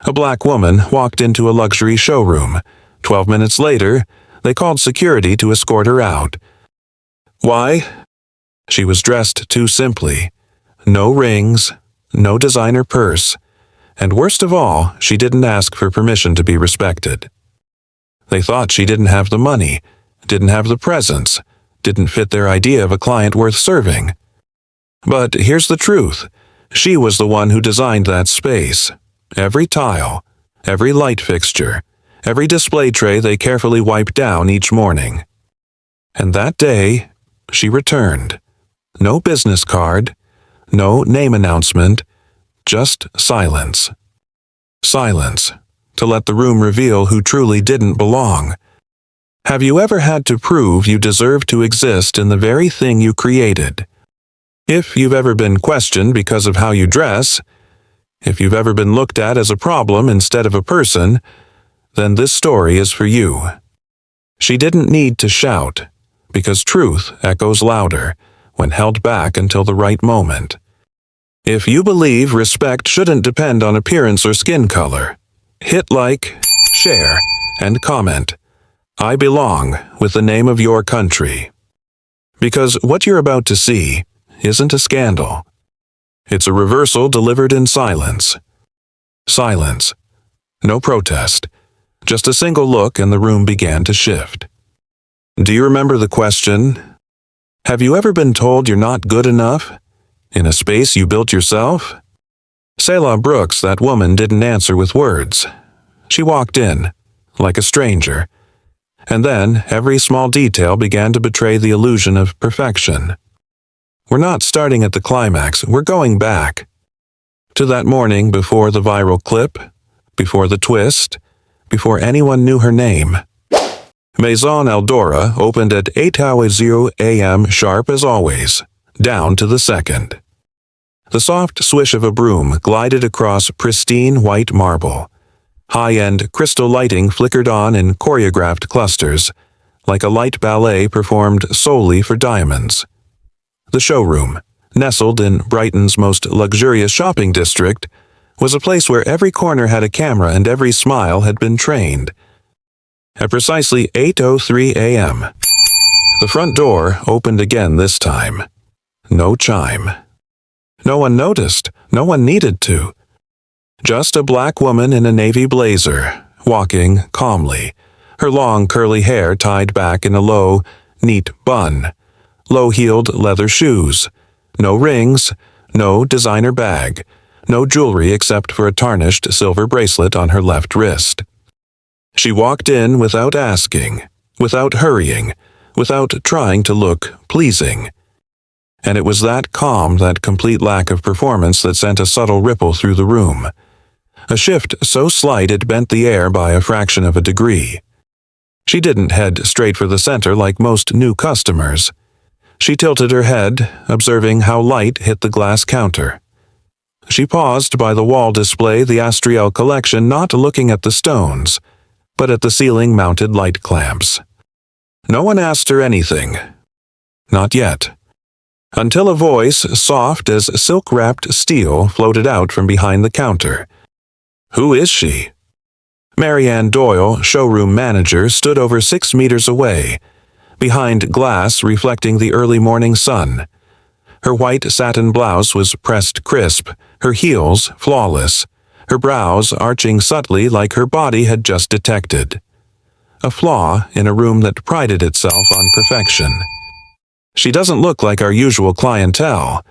A black woman walked into a luxury showroom. 12 minutes later, they called security to escort her out. Why? She was dressed too simply. No rings, no designer purse, and worst of all, she didn't ask for permission to be respected. They thought she didn't have the money, didn't have the presence, didn't fit their idea of a client worth serving. But here's the truth. She was the one who designed that space. Every tile, every light fixture, every display tray they carefully wiped down each morning. And that day, she returned. No business card, no name announcement, just silence. Silence, to let the room reveal who truly didn't belong. Have you ever had to prove you deserve to exist in the very thing you created? If you've ever been questioned because of how you dress, if you've ever been looked at as a problem instead of a person, then this story is for you. She didn't need to shout, because truth echoes louder when held back until the right moment. If you believe respect shouldn't depend on appearance or skin color, hit like, share, and comment. I belong with the name of your country. Because what you're about to see isn't a scandal. It's a reversal delivered in silence. Silence. No protest. Just a single look and the room began to shift. Do you remember the question? Have you ever been told you're not good enough? In a space you built yourself? Selah Brooks, that woman, didn't answer with words. She walked in, like a stranger. And then every small detail began to betray the illusion of perfection. We're not starting at the climax, we're going back. To that morning before the viral clip, before the twist, before anyone knew her name. Maison Eldora opened at 8:00 a.m. sharp as always, down to the second. The soft swish of a broom glided across pristine white marble. High-end crystal lighting flickered on in choreographed clusters, like a light ballet performed solely for diamonds. The showroom, nestled in Brighton's most luxurious shopping district, was a place where every corner had a camera and every smile had been trained. At precisely 8:03 a.m., the front door opened again this time. No chime. No one noticed, no one needed to. Just a black woman in a navy blazer, walking calmly, her long curly hair tied back in a low, neat bun, low-heeled leather shoes, no rings, no designer bag, no jewelry except for a tarnished silver bracelet on her left wrist. She walked in without asking, without hurrying, without trying to look pleasing. And it was that calm, that complete lack of performance that sent a subtle ripple through the room. A shift so slight it bent the air by a fraction of a degree. She didn't head straight for the center like most new customers. She tilted her head, observing how light hit the glass counter. She paused by the wall display, the Astriel collection, not looking at the stones, but at the ceiling-mounted light clamps. No one asked her anything. Not yet. Until a voice, soft as silk-wrapped steel, floated out from behind the counter. Who is she? Marianne Doyle, showroom manager, stood over 6 meters away, behind glass reflecting the early morning sun. Her white satin blouse was pressed crisp, her heels flawless, her brows arching subtly like her body had just detected a flaw in a room that prided itself on perfection. She doesn't look like our usual clientele,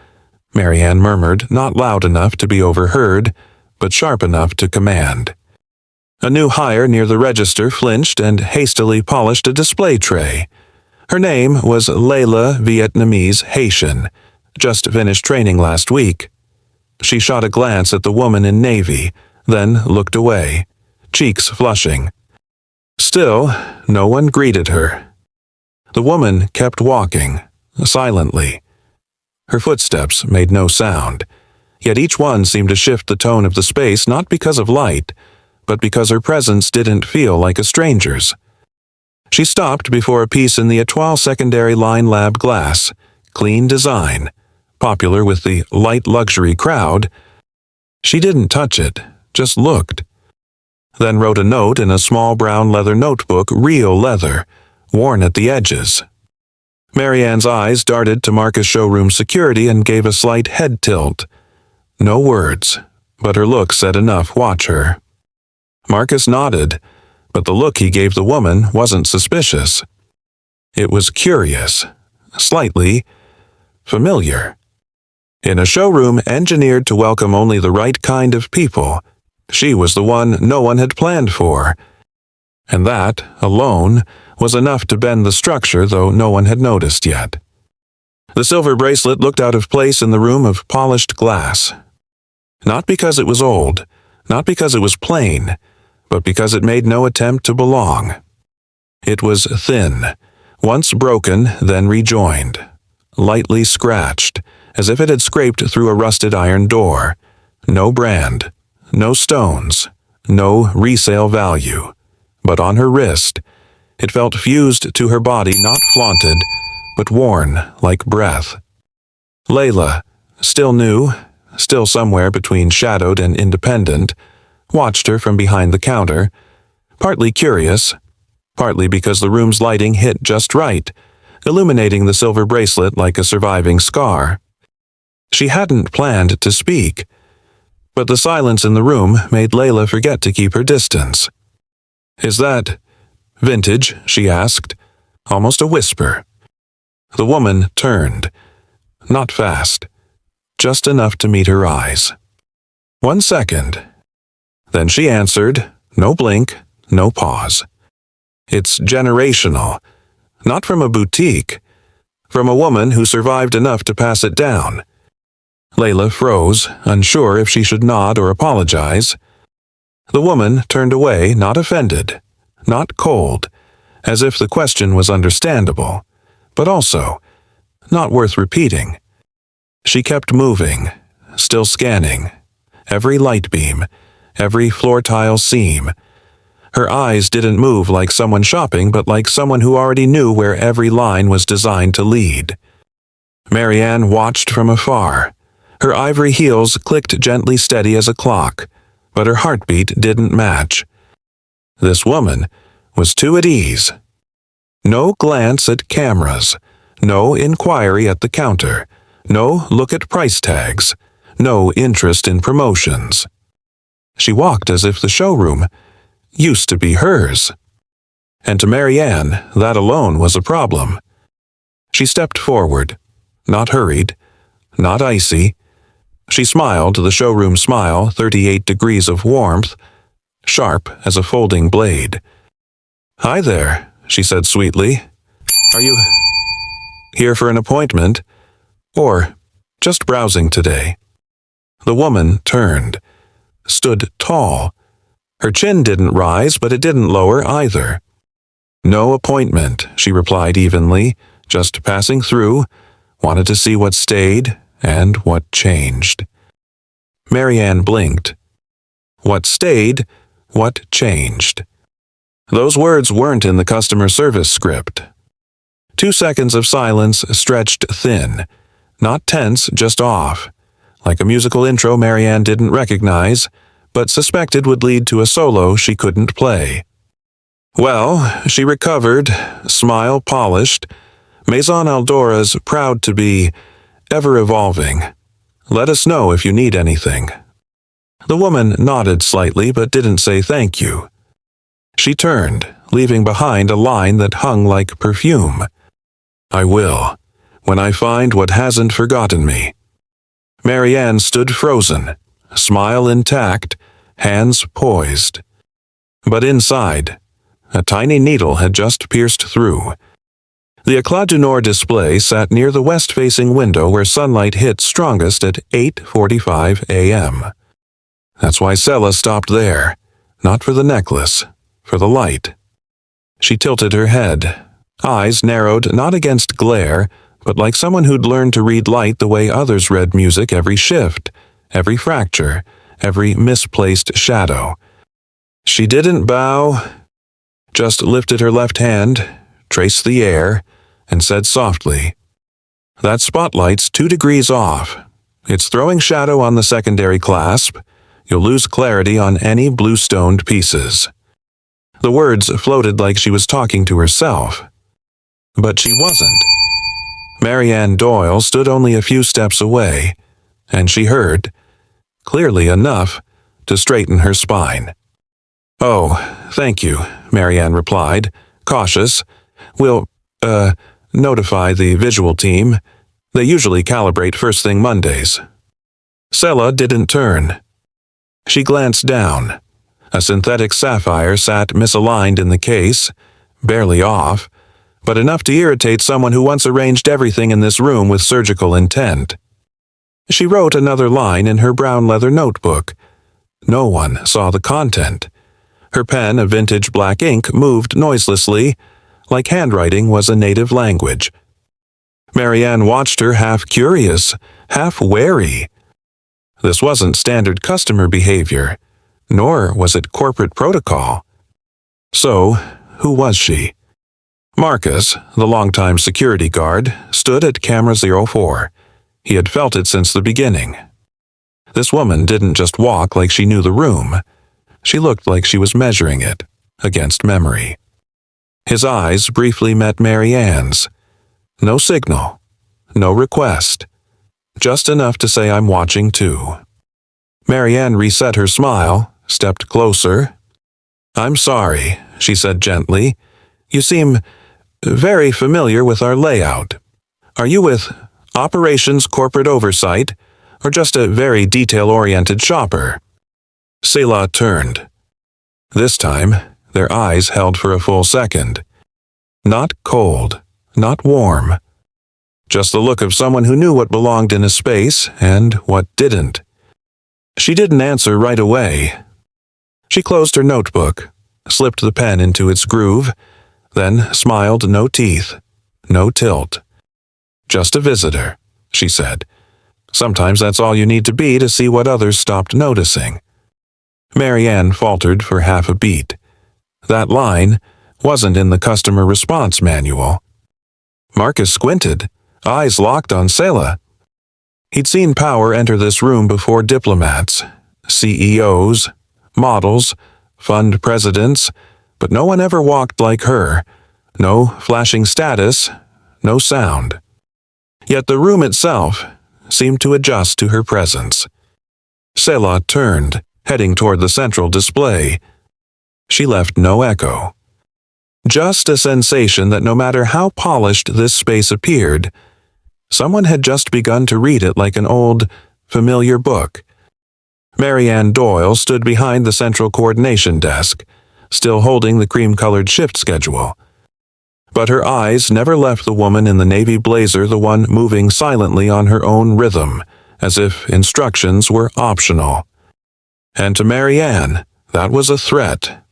Marianne murmured, not loud enough to be overheard, but sharp enough to command. A new hire near the register flinched and hastily polished a display tray. Her name was Layla Vietnamese Haitian, just finished training last week. She shot a glance at the woman in navy, then looked away, cheeks flushing. Still, no one greeted her. The woman kept walking, silently. Her footsteps made no sound, yet each one seemed to shift the tone of the space not because of light, but because her presence didn't feel like a stranger's. She stopped before a piece in the Étoile Secondary Line Lab glass, clean design, popular with the light luxury crowd. She didn't touch it, just looked, then wrote a note in a small brown leather notebook, real leather, worn at the edges. Marianne's eyes darted to Marcus' showroom security and gave a slight head tilt. No words, but her look said enough. Watch her. Marcus nodded, but the look he gave the woman wasn't suspicious. It was curious, slightly familiar. In a showroom engineered to welcome only the right kind of people, she was the one no one had planned for. And that, alone, was enough to bend the structure, though no one had noticed yet. The silver bracelet looked out of place in the room of polished glass. Not because it was old, not because it was plain, but because it made no attempt to belong. It was thin, once broken, then rejoined, lightly scratched, as if it had scraped through a rusted iron door. No brand, no stones, no resale value. But on her wrist, it felt fused to her body, not flaunted, but worn like breath. Layla, still new, still somewhere between shadowed and independent, watched her from behind the counter, partly curious, partly because the room's lighting hit just right, illuminating the silver bracelet like a surviving scar. She hadn't planned to speak, but the silence in the room made Layla forget to keep her distance. "Is that vintage?" she asked, almost a whisper. The woman turned, not fast, just enough to meet her eyes. 1 second. Then she answered, no blink, no pause. "It's generational, not from a boutique, from a woman who survived enough to pass it down." Layla froze, unsure if she should nod or apologize. The woman turned away, not offended, not cold, as if the question was understandable, but also not worth repeating. She kept moving, still scanning, every light beam, every floor tile seam. Her eyes didn't move like someone shopping, but like someone who already knew where every line was designed to lead. Marianne watched from afar. Her ivory heels clicked gently, steady as a clock, but her heartbeat didn't match. This woman was too at ease. No glance at cameras, no inquiry at the counter, no look at price tags, no interest in promotions. She walked as if the showroom used to be hers. And to Marianne, that alone was a problem. She stepped forward, not hurried, not icy. She smiled the showroom smile, 38 degrees of warmth, sharp as a folding blade. "Hi there," she said sweetly. "Are you here for an appointment? Or just browsing today?" The woman turned, stood tall. Her chin didn't rise, but it didn't lower either. "No appointment," she replied evenly, "just passing through, wanted to see what stayed and what changed." Marianne blinked. What stayed, what changed? Those words weren't in the customer service script. 2 seconds of silence stretched thin, not tense, just off, like a musical intro Marianne didn't recognize, but suspected would lead to a solo she couldn't play. "Well," she recovered, smile polished, Maison Aldora's proud to be ever-evolving. "Let us know if you need anything." The woman nodded slightly but didn't say thank you. She turned, leaving behind a line that hung like perfume. "I will, when I find what hasn't forgotten me." Marianne stood frozen, smile intact, hands poised. But inside, a tiny needle had just pierced through. The Éclat du Nord display sat near the west-facing window where sunlight hit strongest at 8:45 a.m. That's why Sella stopped there, not for the necklace, for the light. She tilted her head, eyes narrowed not against glare, but like someone who'd learned to read light the way others read music, every shift, every fracture, every misplaced shadow. She didn't bow, just lifted her left hand, traced the air, and said softly, "That spotlight's 2 degrees off. It's throwing shadow on the secondary clasp. You'll lose clarity on any blue-stoned pieces." The words floated like she was talking to herself. But she wasn't. Marianne Doyle stood only a few steps away, and she heard, clearly enough, to straighten her spine. "Oh, thank you," Marianne replied, cautious. "We'll, notify the visual team. They usually calibrate first thing Mondays." Sela didn't turn. She glanced down. A synthetic sapphire sat misaligned in the case, barely off, but enough to irritate someone who once arranged everything in this room with surgical intent. She wrote another line in her brown leather notebook. No one saw the content. Her pen of vintage black ink moved noiselessly, like handwriting was a native language. Marianne watched her half curious, half wary. This wasn't standard customer behavior, nor was it corporate protocol. So, who was she? Marcus, the longtime security guard, stood at camera 04. He had felt it since the beginning. This woman didn't just walk like she knew the room. She looked like she was measuring it, against memory. His eyes briefly met Marianne's. No signal, no request. Just enough to say, "I'm watching too." Marianne reset her smile, stepped closer. "I'm sorry," she said gently. "You seem very familiar with our layout. Are you with Operations Corporate Oversight, or just a very detail-oriented shopper?" Sela turned. This time, their eyes held for a full second. Not cold, not warm. Just the look of someone who knew what belonged in a space and what didn't. She didn't answer right away. She closed her notebook, slipped the pen into its groove, then smiled no teeth, no tilt. "Just a visitor," she said. "Sometimes that's all you need to be to see what others stopped noticing." Marianne faltered for half a beat. That line wasn't in the customer response manual. Marcus squinted, eyes locked on Sela. He'd seen power enter this room before diplomats, CEOs, models, fund presidents, but no one ever walked like her. No flashing status, no sound. Yet the room itself seemed to adjust to her presence. Sela turned, heading toward the central display. She left no echo. Just a sensation that no matter how polished this space appeared, someone had just begun to read it like an old, familiar book. Marianne Doyle stood behind the central coordination desk, still holding the cream-colored shift schedule. But her eyes never left the woman in the navy blazer, the one moving silently on her own rhythm, as if instructions were optional. And to Marianne, that was a threat.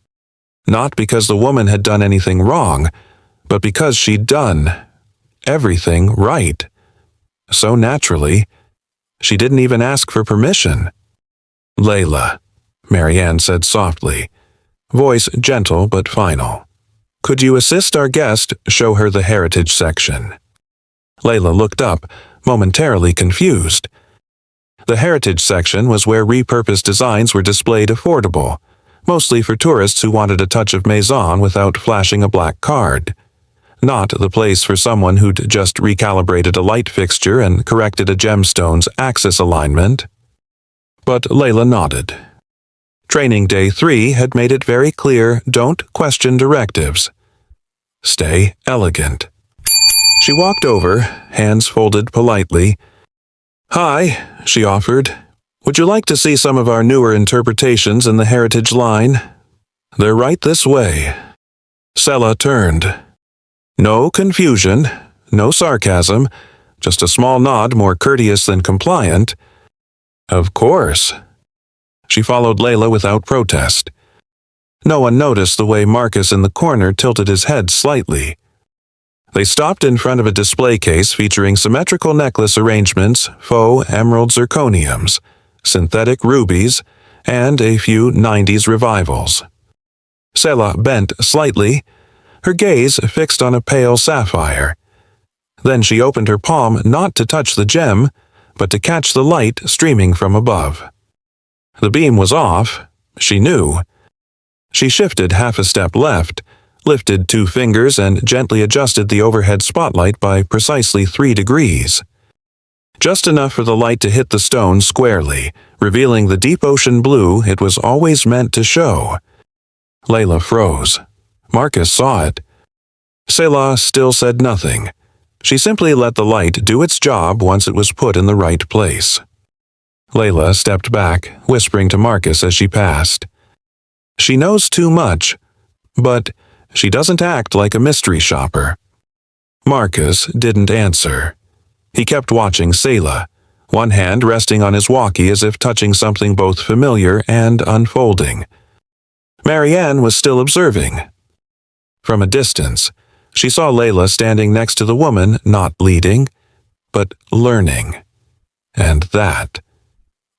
Not because the woman had done anything wrong, but because she'd done everything right. So naturally, she didn't even ask for permission. "Layla," Marianne said softly, voice gentle but final. "Could you assist our guest show her the heritage section?" Layla looked up, momentarily confused. The heritage section was where repurposed designs were displayed affordable, mostly for tourists who wanted a touch of maison without flashing a black card. Not the place for someone who'd just recalibrated a light fixture and corrected a gemstone's axis alignment. But Layla nodded. Training Day 3 had made it very clear, don't question directives. Stay elegant. She walked over, hands folded politely. "Hi," she offered. "Would you like to see some of our newer interpretations in the heritage line? They're right this way." Sela turned. No confusion, no sarcasm, just a small nod more courteous than compliant. "Of course." She followed Layla without protest. No one noticed the way Marcus in the corner tilted his head slightly. They stopped in front of a display case featuring symmetrical necklace arrangements, faux emerald zirconiums, synthetic rubies, and a few 90s revivals. Sela bent slightly, her gaze fixed on a pale sapphire. Then she opened her palm not to touch the gem, but to catch the light streaming from above. The beam was off, she knew. She shifted half a step left, lifted 2 fingers, and gently adjusted the overhead spotlight by precisely 3 degrees. Just enough for the light to hit the stone squarely, revealing the deep ocean blue it was always meant to show. Layla froze. Marcus saw it. Selah still said nothing. She simply let the light do its job once it was put in the right place. Layla stepped back, whispering to Marcus as she passed. She knows too much, but she doesn't act like a mystery shopper. Marcus didn't answer. He kept watching Selah, one hand resting on his walkie as if touching something both familiar and unfolding. Marianne was still observing. From a distance, she saw Layla standing next to the woman not leading, but learning. And that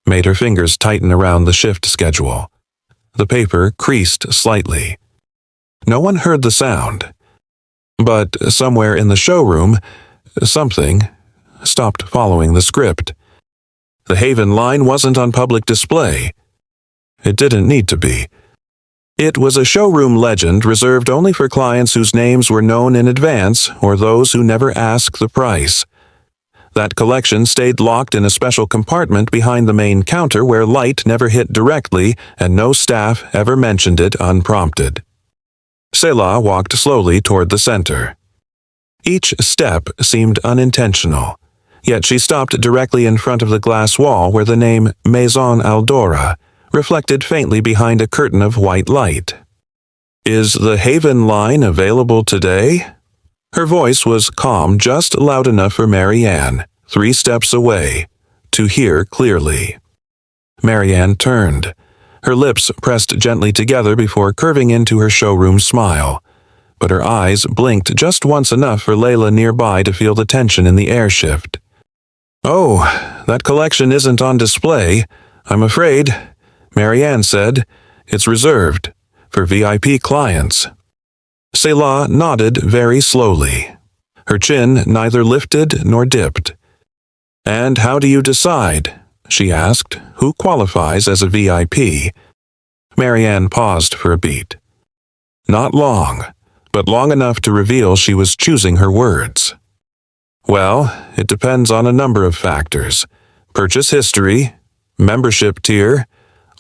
made her fingers tighten around the shift schedule. The paper creased slightly. No one heard the sound. But somewhere in the showroom, something stopped following the script. The Haven line wasn't on public display. It didn't need to be. It was a showroom legend reserved only for clients whose names were known in advance or those who never ask the price. That collection stayed locked in a special compartment behind the main counter where light never hit directly and no staff ever mentioned it unprompted. Selah walked slowly toward the center. Each step seemed unintentional, yet she stopped directly in front of the glass wall where the name Maison Aldora reflected faintly behind a curtain of white light. "Is the Haven line available today?" Her voice was calm, just loud enough for Marianne, 3 steps away, to hear clearly. Marianne turned. Her lips pressed gently together before curving into her showroom smile, but her eyes blinked just once enough for Layla nearby to feel the tension in the air shift. "Oh, that collection isn't on display, I'm afraid," Marianne said. "It's reserved for VIP clients." Selah nodded very slowly. Her chin neither lifted nor dipped. "And how do you decide?" she asked. "Who qualifies as a VIP?" Marianne paused for a beat. Not long, but long enough to reveal she was choosing her words. "Well, it depends on a number of factors. Purchase history, membership tier,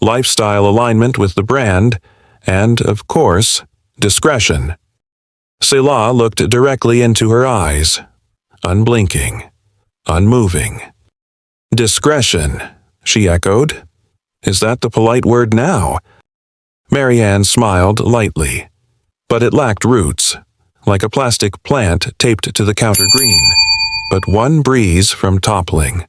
lifestyle alignment with the brand, and, of course, discretion." Selah looked directly into her eyes, unblinking, unmoving. "Discretion," she echoed. "Is that the polite word now?" Marianne smiled lightly, but it lacked roots, like a plastic plant taped to the counter green, but one breeze from toppling.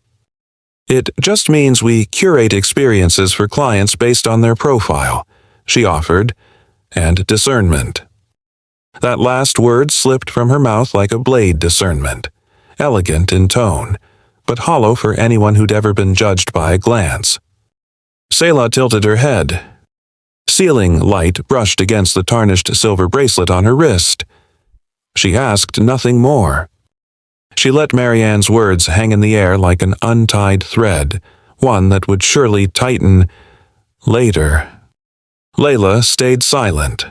"It just means we curate experiences for clients based on their profile," she offered, "and discernment." That last word slipped from her mouth like a blade discernment, elegant in tone, but hollow for anyone who'd ever been judged by a glance. Selah tilted her head. Ceiling light brushed against the tarnished silver bracelet on her wrist. She asked nothing more. She let Marianne's words hang in the air like an untied thread, one that would surely tighten later. Layla stayed silent.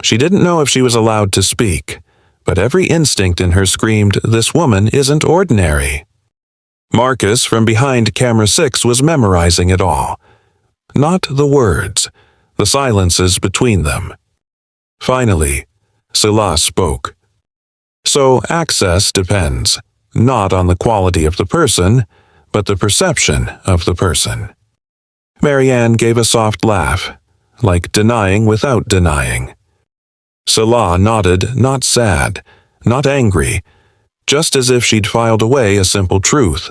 She didn't know if she was allowed to speak, but every instinct in her screamed, "This woman isn't ordinary." Marcus from behind camera 6 was memorizing it all. Not the words, the silences between them. Finally, Selah spoke. "So access depends, not on the quality of the person, but the perception of the person." Marianne gave a soft laugh, like denying without denying. Selah nodded, not sad, not angry, just as if she'd filed away a simple truth.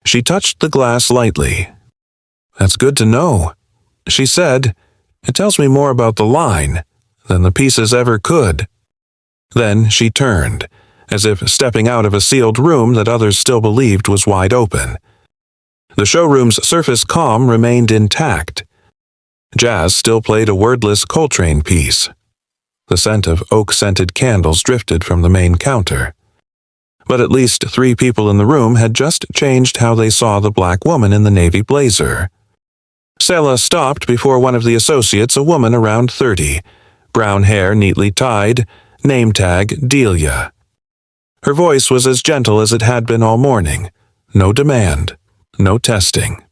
She touched the glass lightly. "That's good to know," she said. "It tells me more about the line than the pieces ever could." Then she turned, as if stepping out of a sealed room that others still believed was wide open. The showroom's surface calm remained intact. Jazz still played a wordless Coltrane piece. The scent of oak-scented candles drifted from the main counter. But at least 3 people in the room had just changed how they saw the black woman in the navy blazer. Selah stopped before one of the associates, a woman around 30, brown hair neatly tied, name tag Delia. Her voice was as gentle as it had been all morning. No demand, no testing.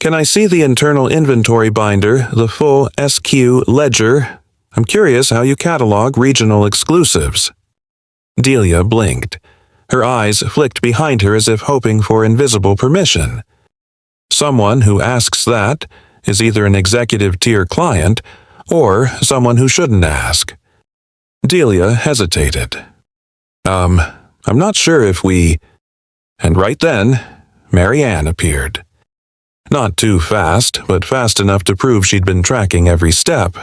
"Can I see the internal inventory binder, the full SQ ledger? I'm curious how you catalog regional exclusives." Delia blinked. Her eyes flicked behind her as if hoping for invisible permission. Someone who asks that is either an executive-tier client or someone who shouldn't ask. Delia hesitated. I'm not sure if we—" And right then, Mary Ann appeared. Not too fast, but fast enough to prove she'd been tracking every step.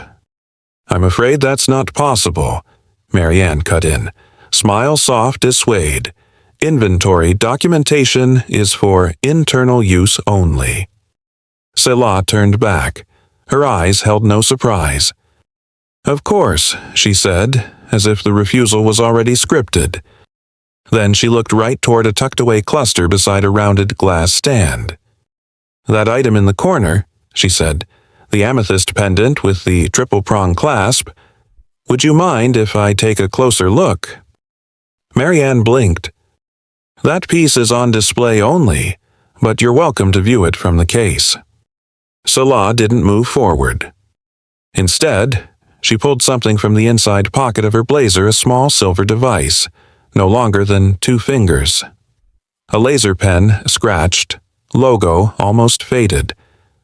"I'm afraid that's not possible," Mary Ann cut in, smile soft as suede. "Inventory documentation is for internal use only." Selah turned back. Her eyes held no surprise. "Of course," she said, as if the refusal was already scripted. Then she looked right toward a tucked-away cluster beside a rounded glass stand. "That item in the corner," she said, "the amethyst pendant with the triple-prong clasp. Would you mind if I take a closer look?" Mary Ann blinked. "That piece is on display only, but you're welcome to view it from the case." Selah didn't move forward. Instead, she pulled something from the inside pocket of her blazer, a small silver device, no longer than 2 fingers. A laser pen, scratched, logo almost faded,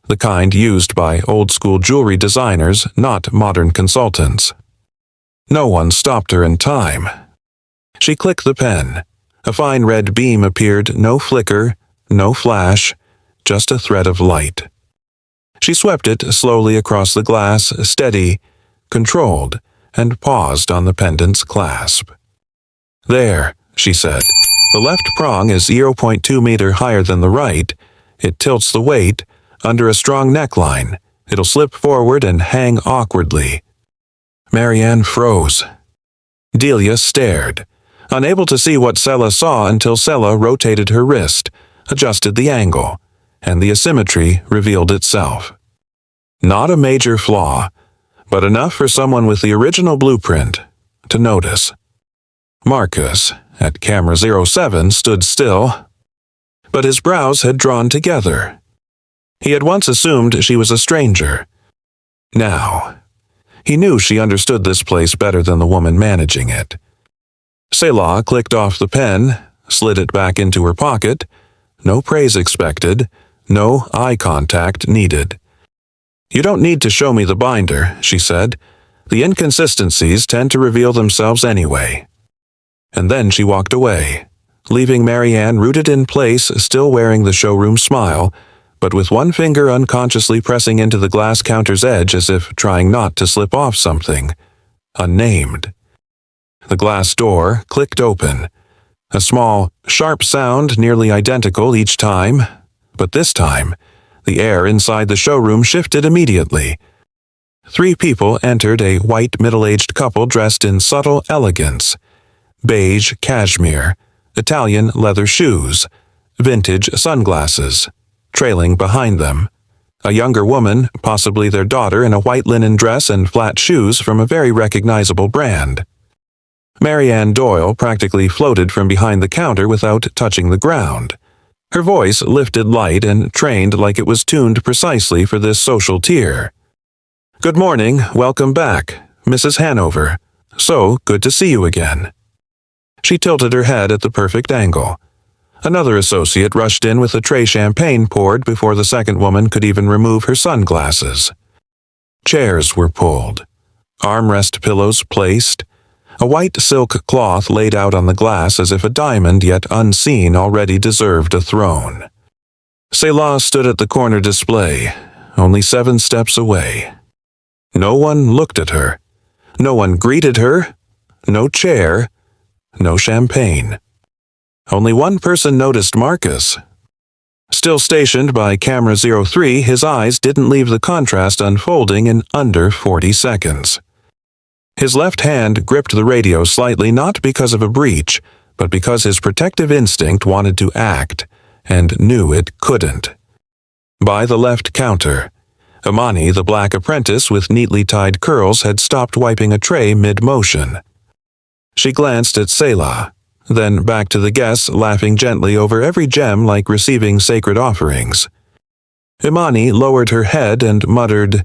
the kind used by old-school jewelry designers, not modern consultants. No one stopped her in time. She clicked the pen. A fine red beam appeared, no flicker, no flash, just a thread of light. She swept it slowly across the glass, steady, controlled, and paused on the pendant's clasp. "There," she said. "The left prong is 0.2 meter higher than the right. It tilts the weight. Under a strong neckline, it'll slip forward and hang awkwardly." Mary Ann froze. Delia stared, unable to see what Selah saw until Selah rotated her wrist, adjusted the angle, and the asymmetry revealed itself. Not a major flaw, but enough for someone with the original blueprint to notice. Marcus, at camera 07, stood still, but his brows had drawn together. He had once assumed she was a stranger. Now, he knew she understood this place better than the woman managing it. Selah clicked off the pen, slid it back into her pocket. No praise expected, no eye contact needed. "You don't need to show me the binder," she said. "The inconsistencies tend to reveal themselves anyway." And then she walked away, leaving Mary Ann rooted in place, still wearing the showroom smile, but with one finger unconsciously pressing into the glass counter's edge as if trying not to slip off something. Unnamed. The glass door clicked open. A small, sharp sound nearly identical each time, but this time, the air inside the showroom shifted immediately. 3 people entered, a white middle-aged couple dressed in subtle elegance. Beige cashmere, Italian leather shoes, vintage sunglasses. Trailing behind them, a younger woman, possibly their daughter, in a white linen dress and flat shoes from a very recognizable brand. Mary Ann Doyle practically floated from behind the counter without touching the ground. Her voice lifted light and trained like it was tuned precisely for this social tier. "Good morning, welcome back, Mrs. Hanover. So good to see you again." She tilted her head at the perfect angle. Another associate rushed in with a tray champagne poured before the second woman could even remove her sunglasses. Chairs were pulled, armrest pillows placed, a white silk cloth laid out on the glass as if a diamond yet unseen already deserved a throne. Selah stood at the corner display, only 7 steps away. No one looked at her. No one greeted her. No chair. No champagne. Only one person noticed Marcus. Still stationed by camera 03, his eyes didn't leave the contrast unfolding in under 40 seconds. His left hand gripped the radio slightly, not because of a breach, but because his protective instinct wanted to act, and knew it couldn't. By the left counter, Imani, the black apprentice with neatly tied curls, had stopped wiping a tray mid-motion. She glanced at Selah, then back to the guests, laughing gently over every gem like receiving sacred offerings. Imani lowered her head and muttered,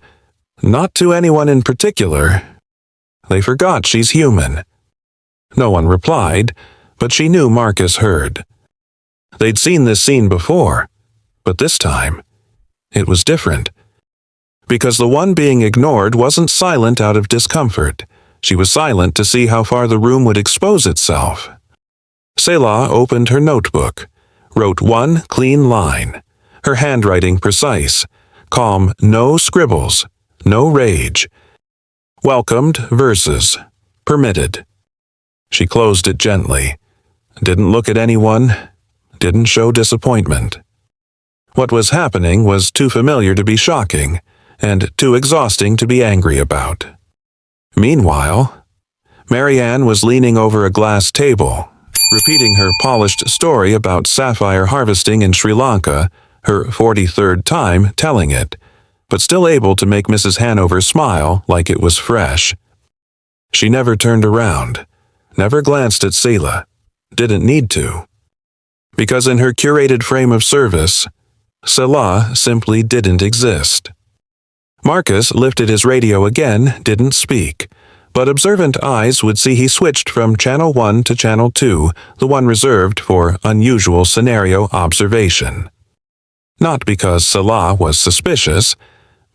"Not to anyone in particular. They forgot she's human." No one replied, but she knew Marcus heard. They'd seen this scene before, but this time, it was different. Because the one being ignored wasn't silent out of discomfort. She was silent to see how far the room would expose itself. Selah opened her notebook, wrote one clean line, her handwriting precise, calm, no scribbles, no rage. Welcomed verses, permitted. She closed it gently, didn't look at anyone, didn't show disappointment. What was happening was too familiar to be shocking, and too exhausting to be angry about. Meanwhile, Marianne was leaning over a glass table, repeating her polished story about sapphire harvesting in Sri Lanka, her 43rd time telling it, but still able to make Mrs. Hanover smile like it was fresh. She never turned around, never glanced at Selah, didn't need to. Because in her curated frame of service, Selah simply didn't exist. Marcus lifted his radio again, didn't speak, but observant eyes would see he switched from Channel 1 to Channel 2, the one reserved for unusual scenario observation. Not because Selah was suspicious,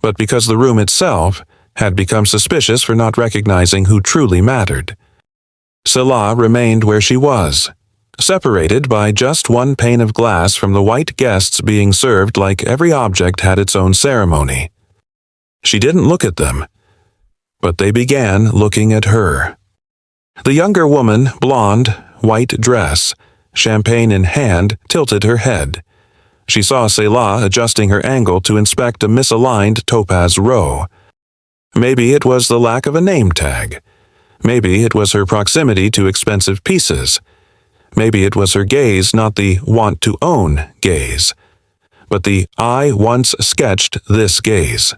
but because the room itself had become suspicious for not recognizing who truly mattered. Selah remained where she was, separated by just one pane of glass from the white guests being served like every object had its own ceremony. She didn't look at them, but they began looking at her. The younger woman, blonde, white dress, champagne in hand, tilted her head. She saw Selah adjusting her angle to inspect a misaligned topaz row. Maybe it was the lack of a name tag. Maybe it was her proximity to expensive pieces. Maybe it was her gaze, not the want-to-own gaze, but the I once sketched this gaze.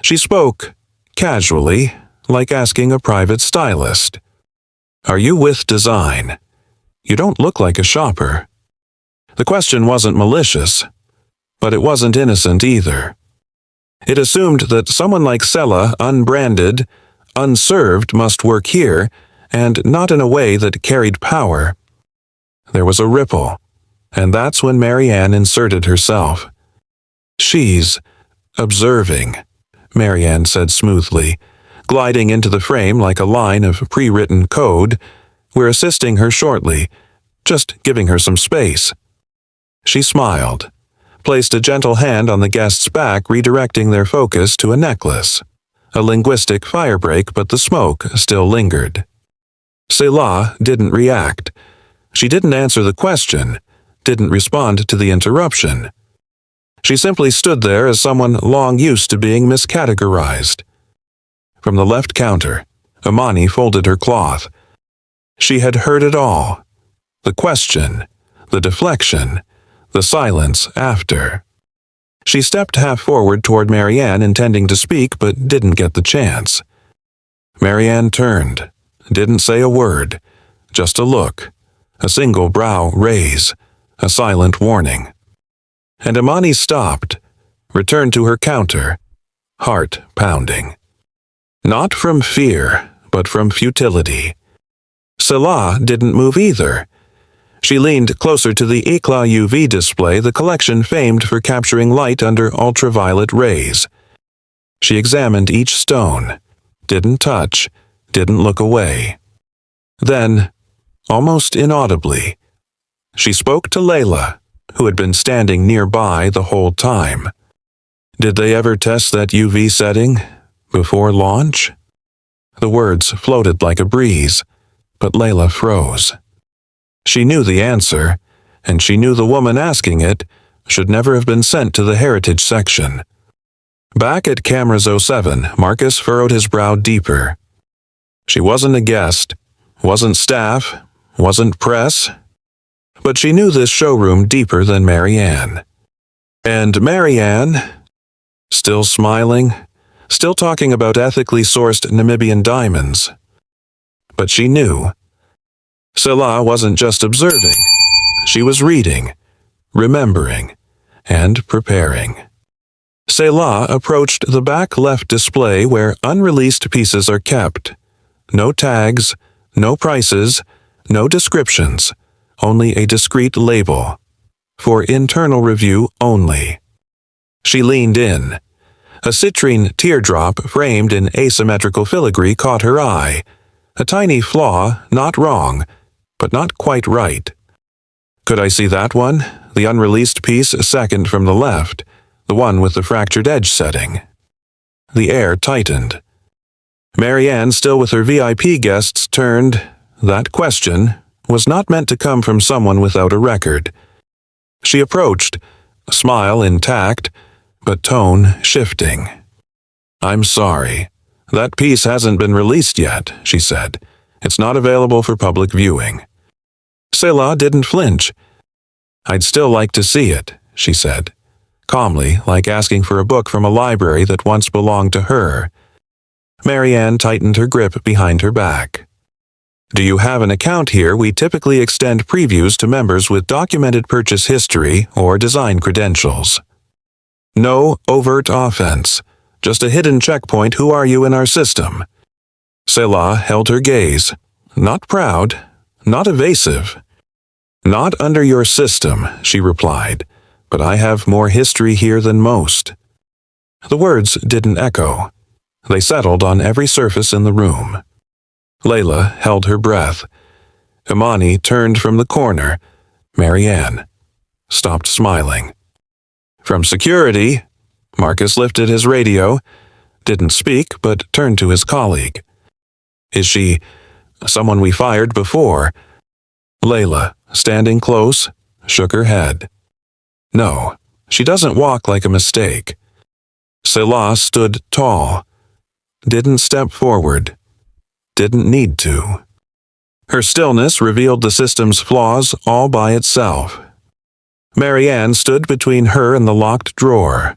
She spoke, casually, like asking a private stylist. "Are you with design? You don't look like a shopper." The question wasn't malicious, but it wasn't innocent either. It assumed that someone like Selah, unbranded, unserved, must work here, and not in a way that carried power. There was a ripple, and that's when Marianne inserted herself. "She's observing," Marianne said smoothly, gliding into the frame like a line of pre-written code. "We're assisting her shortly, just giving her some space." She smiled, placed a gentle hand on the guest's back, redirecting their focus to a necklace. A linguistic firebreak, but the smoke still lingered. Selah didn't react. She didn't answer the question, didn't respond to the interruption. She simply stood there as someone long used to being miscategorized. From the left counter, Imani folded her cloth. She had heard it all. The question, the deflection, the silence after. She stepped half forward toward Marianne, intending to speak, but didn't get the chance. Marianne turned, didn't say a word, just a look, a single brow raise, a silent warning. And Imani stopped, returned to her counter, heart pounding. Not from fear, but from futility. Selah didn't move either. She leaned closer to the Eclat UV display, the collection famed for capturing light under ultraviolet rays. She examined each stone, didn't touch, didn't look away. Then, almost inaudibly, she spoke to Layla, who had been standing nearby the whole time. "Did they ever test that UV setting before launch?" The words floated like a breeze, but Layla froze. She knew the answer, and she knew the woman asking it should never have been sent to the heritage section. Back at Cameras 07, Marcus furrowed his brow deeper. She wasn't a guest, wasn't staff, wasn't press, but she knew this showroom deeper than Marianne. And Marianne, still smiling, still talking about ethically sourced Namibian diamonds. But she knew. Selah wasn't just observing. She was reading, remembering, and preparing. Selah approached the back left display where unreleased pieces are kept. No tags, no prices, no descriptions, only a discreet label. For internal review only. She leaned in. A citrine teardrop framed in asymmetrical filigree caught her eye. A tiny flaw, not wrong, but not quite right. Could I see that one? The unreleased piece second from the left, the one with the fractured edge setting. The air tightened. Marianne, still with her VIP guests, turned. That question was not meant to come from someone without a record. She approached, smile intact, but tone shifting. "I'm sorry. That piece hasn't been released yet," she said. "It's not available for public viewing." Selah didn't flinch. "I'd still like to see it," she said, calmly, like asking for a book from a library that once belonged to her. Marianne tightened her grip behind her back. "Do you have an account here? We typically extend previews to members with documented purchase history or design credentials." "No overt offense. Just a hidden checkpoint. Who are you in our system?" Selah held her gaze. Not proud, not evasive. "Not under your system," she replied, "but I have more history here than most." The words didn't echo. They settled on every surface in the room. Layla held her breath. Imani turned from the corner. Marianne stopped smiling. "From security," Marcus lifted his radio, didn't speak but turned to his colleague. "Is she someone we fired before?" Layla, standing close, shook her head. "No, she doesn't walk like a mistake." Selah stood tall. Didn't step forward. Didn't need to. Her stillness revealed the system's flaws all by itself. Marianne stood between her and the locked drawer,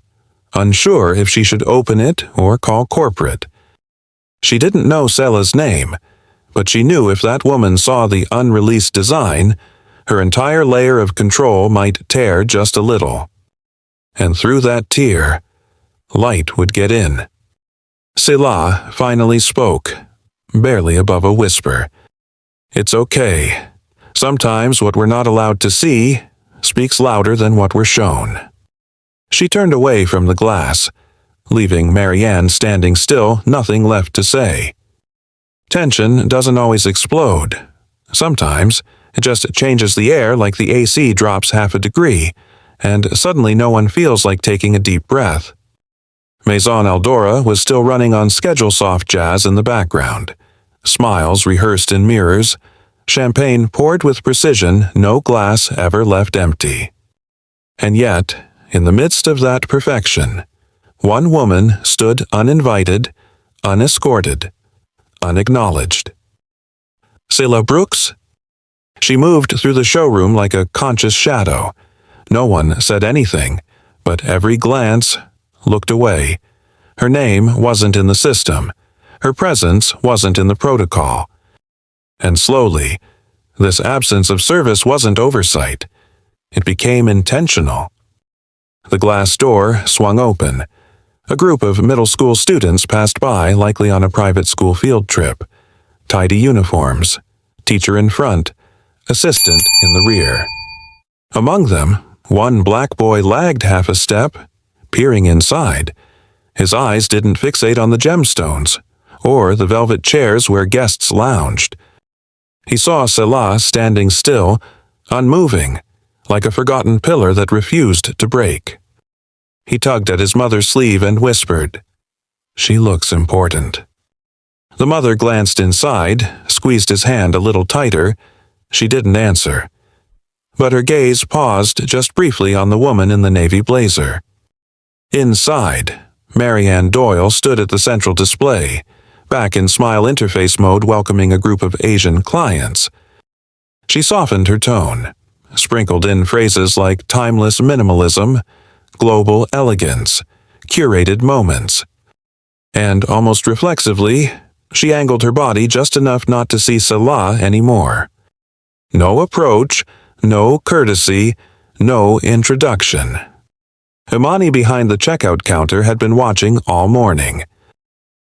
unsure if she should open it or call corporate. She didn't know Selah's name, but she knew if that woman saw the unreleased design, her entire layer of control might tear just a little. And through that tear, light would get in. Selah finally spoke, barely above a whisper. "It's okay. Sometimes what we're not allowed to see speaks louder than what we're shown." She turned away from the glass, leaving Marianne standing still, nothing left to say. Tension doesn't always explode. Sometimes it just changes the air like the AC drops half a degree, and suddenly no one feels like taking a deep breath. Maison Eldora was still running on schedule soft jazz in the background. Smiles rehearsed in mirrors, champagne poured with precision, no glass ever left empty. And yet, in the midst of that perfection, one woman stood uninvited, unescorted, unacknowledged. Selah Brooks? She moved through the showroom like a conscious shadow. No one said anything, but every glance looked away. Her name wasn't in the system. Her presence wasn't in the protocol. And slowly, this absence of service wasn't oversight. It became intentional. The glass door swung open. A group of middle school students passed by, likely on a private school field trip. Tidy uniforms, teacher in front, assistant in the rear. Among them, one black boy lagged half a step, peering inside. His eyes didn't fixate on the gemstones, or the velvet chairs where guests lounged. He saw Selah standing still, unmoving, like a forgotten pillar that refused to break. He tugged at his mother's sleeve and whispered, "She looks important." The mother glanced inside, squeezed his hand a little tighter. She didn't answer. But her gaze paused just briefly on the woman in the navy blazer. Inside, Marianne Doyle stood at the central display, back in smile interface mode welcoming a group of Asian clients. She softened her tone, sprinkled in phrases like timeless minimalism, global elegance, curated moments. And almost reflexively, she angled her body just enough not to see Salah anymore. No approach, no courtesy, no introduction. Imani behind the checkout counter had been watching all morning.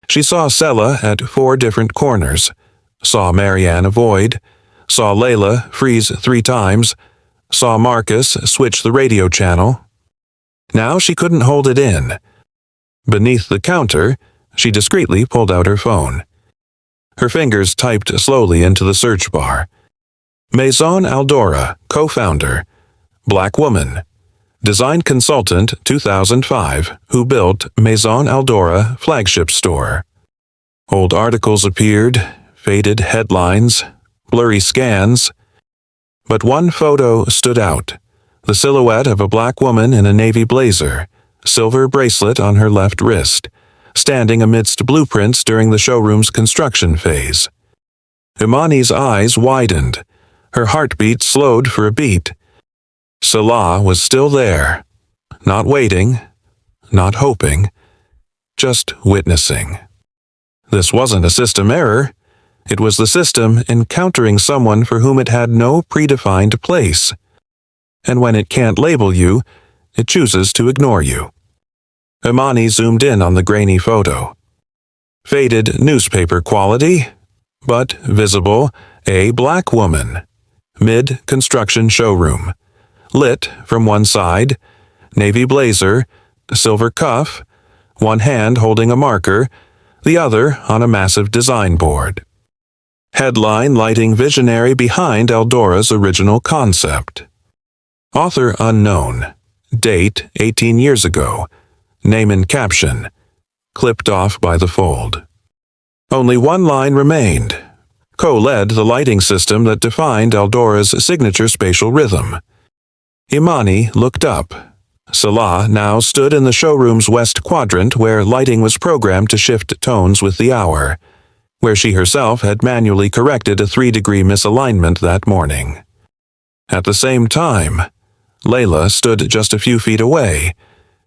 She saw Sela at 4 different corners, saw Marianne avoid, saw Layla freeze 3 times, saw Marcus switch the radio channel. Now she couldn't hold it in. Beneath the counter, she discreetly pulled out her phone. Her fingers typed slowly into the search bar. Maison Aldora, co-founder, Black woman, design consultant 2005, who built Maison Aldora flagship store. Old articles appeared, faded headlines, blurry scans. But one photo stood out, the silhouette of a black woman in a navy blazer, silver bracelet on her left wrist, standing amidst blueprints during the showroom's construction phase. Imani's eyes widened. Her heartbeat slowed for a beat. Salah was still there, not waiting, not hoping, just witnessing. This wasn't a system error. It was the system encountering someone for whom it had no predefined place. And when it can't label you, it chooses to ignore you. Imani zoomed in on the grainy photo. Faded newspaper quality, but visible, a black woman. Mid-construction showroom. Lit from one side, navy blazer, silver cuff, one hand holding a marker, the other on a massive design board. Headline lighting visionary behind Aldora's original concept. Author unknown. Date 18 years ago. Name and caption. Clipped off by the fold. Only one line remained. Co-led the lighting system that defined Aldora's signature spatial rhythm. Imani looked up. Salah now stood in the showroom's west quadrant where lighting was programmed to shift tones with the hour, where she herself had manually corrected a 3-degree misalignment that morning. At the same time, Layla stood just a few feet away.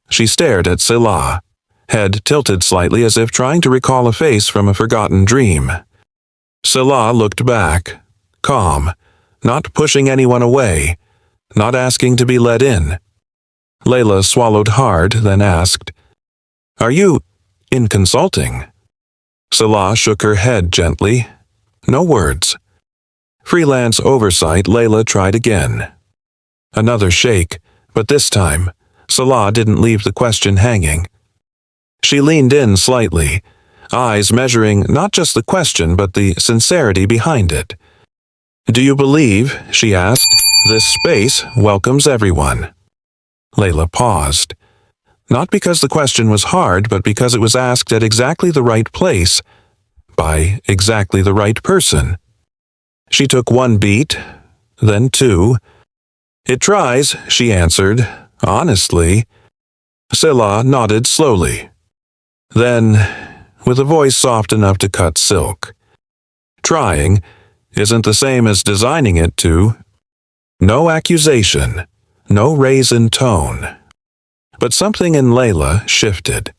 She stared at Salah, head tilted slightly as if trying to recall a face from a forgotten dream. Salah looked back, calm, not pushing anyone away, not asking to be let in. Layla swallowed hard, then asked, "Are you in consulting?" Salah shook her head gently. No words. Freelance oversight, Layla tried again. Another shake, but this time, Salah didn't leave the question hanging. She leaned in slightly, eyes measuring not just the question but the sincerity behind it. "Do you believe," she asked, "this space welcomes everyone?" Layla paused. Not because the question was hard, but because it was asked at exactly the right place, by exactly the right person. She took 1 beat, then 2. "It tries," she answered, honestly. Salah nodded slowly. Then, with a voice soft enough to cut silk, "Trying isn't the same as designing it to." No accusation, no raise in tone. But something in Layla shifted.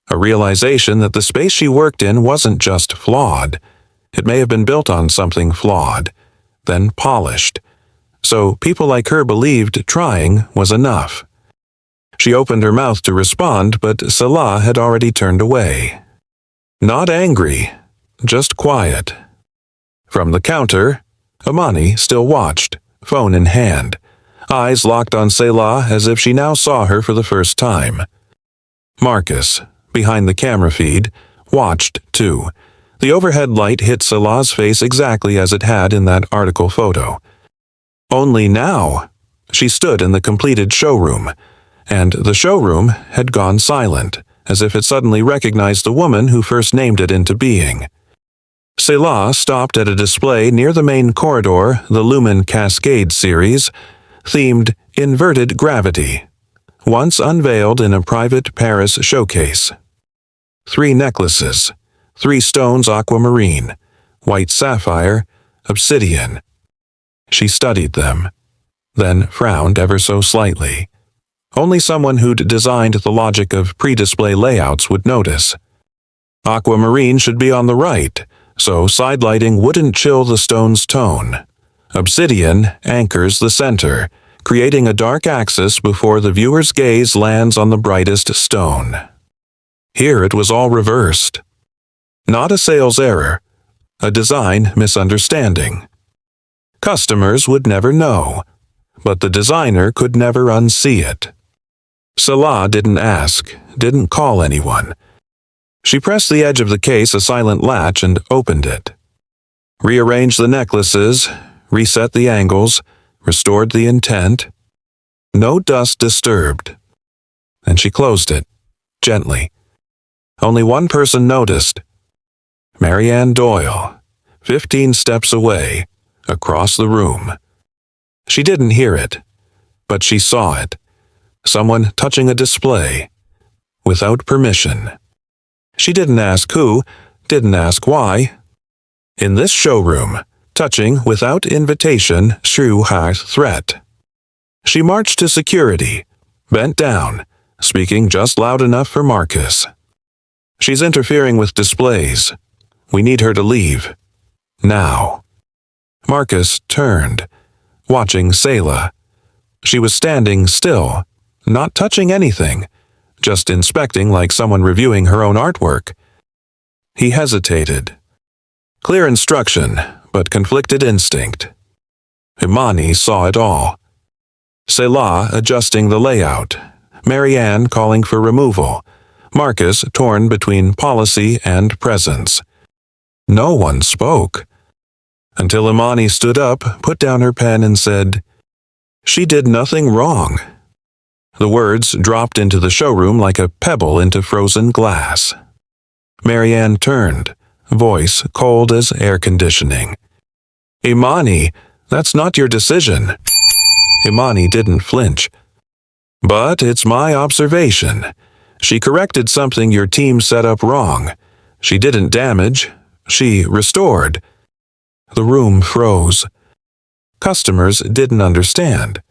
A realization that the space she worked in wasn't just flawed. It may have been built on something flawed, then polished. So people like her believed trying was enough. She opened her mouth to respond, but Salah had already turned away. Not angry, just quiet. From the counter, Imani still watched, phone in hand, eyes locked on Salah as if she now saw her for the first time. Marcus, behind the camera feed, watched too. The overhead light hit Salah's face exactly as it had in that article photo. Only now, she stood in the completed showroom, and the showroom had gone silent, as if it suddenly recognized the woman who first named it into being. Salah stopped at a display near the main corridor, the Lumen Cascade series, themed Inverted Gravity, once unveiled in a private Paris showcase. 3 necklaces, 3 stones aquamarine, white sapphire, obsidian. She studied them, then frowned ever so slightly. Only someone who'd designed the logic of pre-display layouts would notice. Aquamarine should be on the right, so side lighting wouldn't chill the stone's tone. Obsidian anchors the center, creating a dark axis before the viewer's gaze lands on the brightest stone. Here it was all reversed. Not a sales error, a design misunderstanding. Customers would never know, but the designer could never unsee it. Salah didn't ask, didn't call anyone. She pressed the edge of the case a silent latch and opened it. Rearranged the necklaces, reset the angles, restored the intent. No dust disturbed. And she closed it, gently. Only one person noticed. Marianne Doyle, 15 steps away, across the room. She didn't hear it, but she saw it. Someone touching a display, without permission. She didn't ask who, didn't ask why. In this showroom, touching without invitation threw her threat. She marched to security, bent down, speaking just loud enough for Marcus. She's interfering with displays. We need her to leave. Now. Marcus turned, watching Selah. She was standing still, not touching anything, just inspecting like someone reviewing her own artwork. He hesitated. Clear instruction, but conflicted instinct. Imani saw it all. Selah adjusting the layout, Marianne calling for removal, Marcus torn between policy and presence. No one spoke. Until Imani stood up, put down her pen and said, "She did nothing wrong." The words dropped into the showroom like a pebble into frozen glass. Marianne turned, voice cold as air conditioning. "Imani, that's not your decision." Imani didn't flinch. "But it's my observation. She corrected something your team set up wrong. She didn't damage. She restored." The room froze. Customers didn't understand.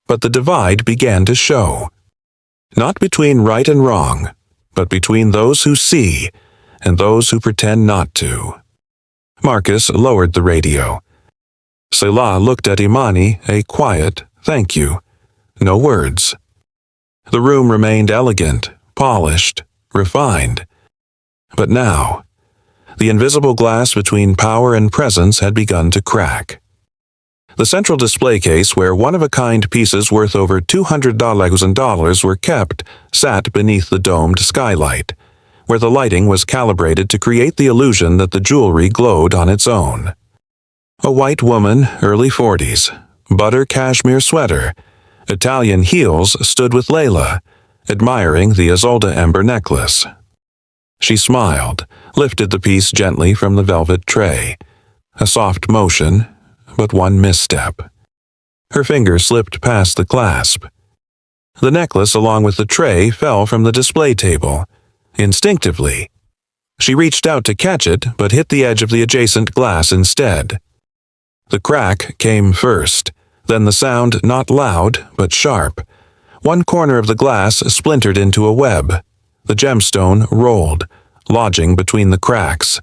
But the divide began to show. Not between right and wrong, but between those who see and those who pretend not to. Marcus lowered the radio. Selah looked at Imani, a quiet thank you. No words. The room remained elegant, polished, refined. But now, the invisible glass between power and presence had begun to crack. The central display case where one-of-a-kind pieces worth over $200,000 were kept sat beneath the domed skylight, where the lighting was calibrated to create the illusion that the jewelry glowed on its own. A white woman, early 40s, butter cashmere sweater, Italian heels stood with Layla, admiring the Isolde ember necklace. She smiled, lifted the piece gently from the velvet tray. A soft motion, but one misstep. Her finger slipped past the clasp. The necklace along with the tray fell from the display table. Instinctively, she reached out to catch it but hit the edge of the adjacent glass instead. The crack came first, then the sound not loud but sharp. One corner of the glass splintered into a web. The gemstone rolled, lodging between the cracks.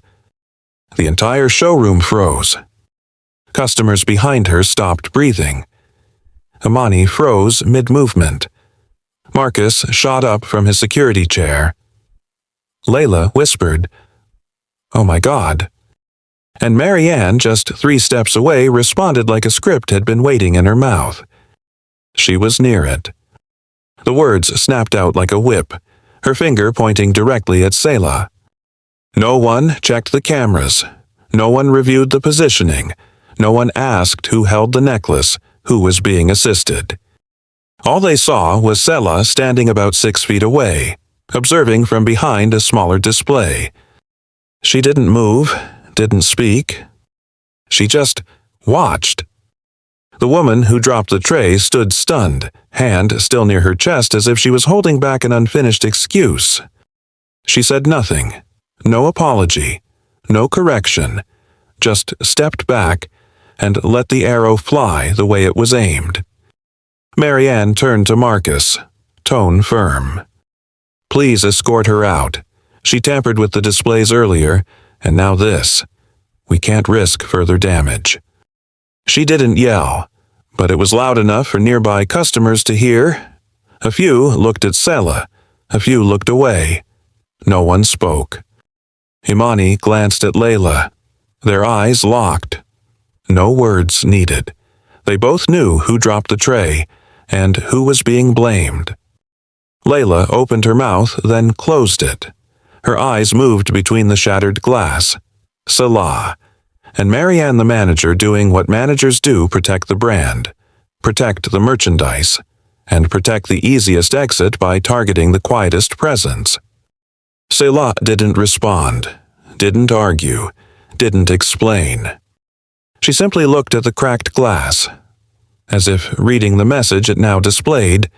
The entire showroom froze. Customers behind her stopped breathing. Imani froze mid-movement. Marcus shot up from his security chair. Layla whispered, "Oh my God." And Marianne, just 3 steps away, responded like a script had been waiting in her mouth. She was near it. The words snapped out like a whip, her finger pointing directly at Selah. No one checked the cameras. No one reviewed the positioning. No one asked who held the necklace, who was being assisted. All they saw was Selah standing about 6 feet away, observing from behind a smaller display. She didn't move, didn't speak. She just watched. The woman who dropped the tray stood stunned, hand still near her chest as if she was holding back an unfinished excuse. She said nothing, no apology, no correction, just stepped back and let the arrow fly the way it was aimed. Marianne turned to Marcus, tone firm. Please escort her out. She tampered with the displays earlier, and now this. We can't risk further damage. She didn't yell, but it was loud enough for nearby customers to hear. A few looked at Sela. A few looked away. No one spoke. Imani glanced at Layla. Their eyes locked. No words needed. They both knew who dropped the tray and who was being blamed. Layla opened her mouth, then closed it. Her eyes moved between the shattered glass. Salah, and Marianne the manager doing what managers do: protect the brand, protect the merchandise, and protect the easiest exit by targeting the quietest presence. Salah didn't respond, didn't argue, didn't explain. She simply looked at the cracked glass, as if reading the message it now displayed.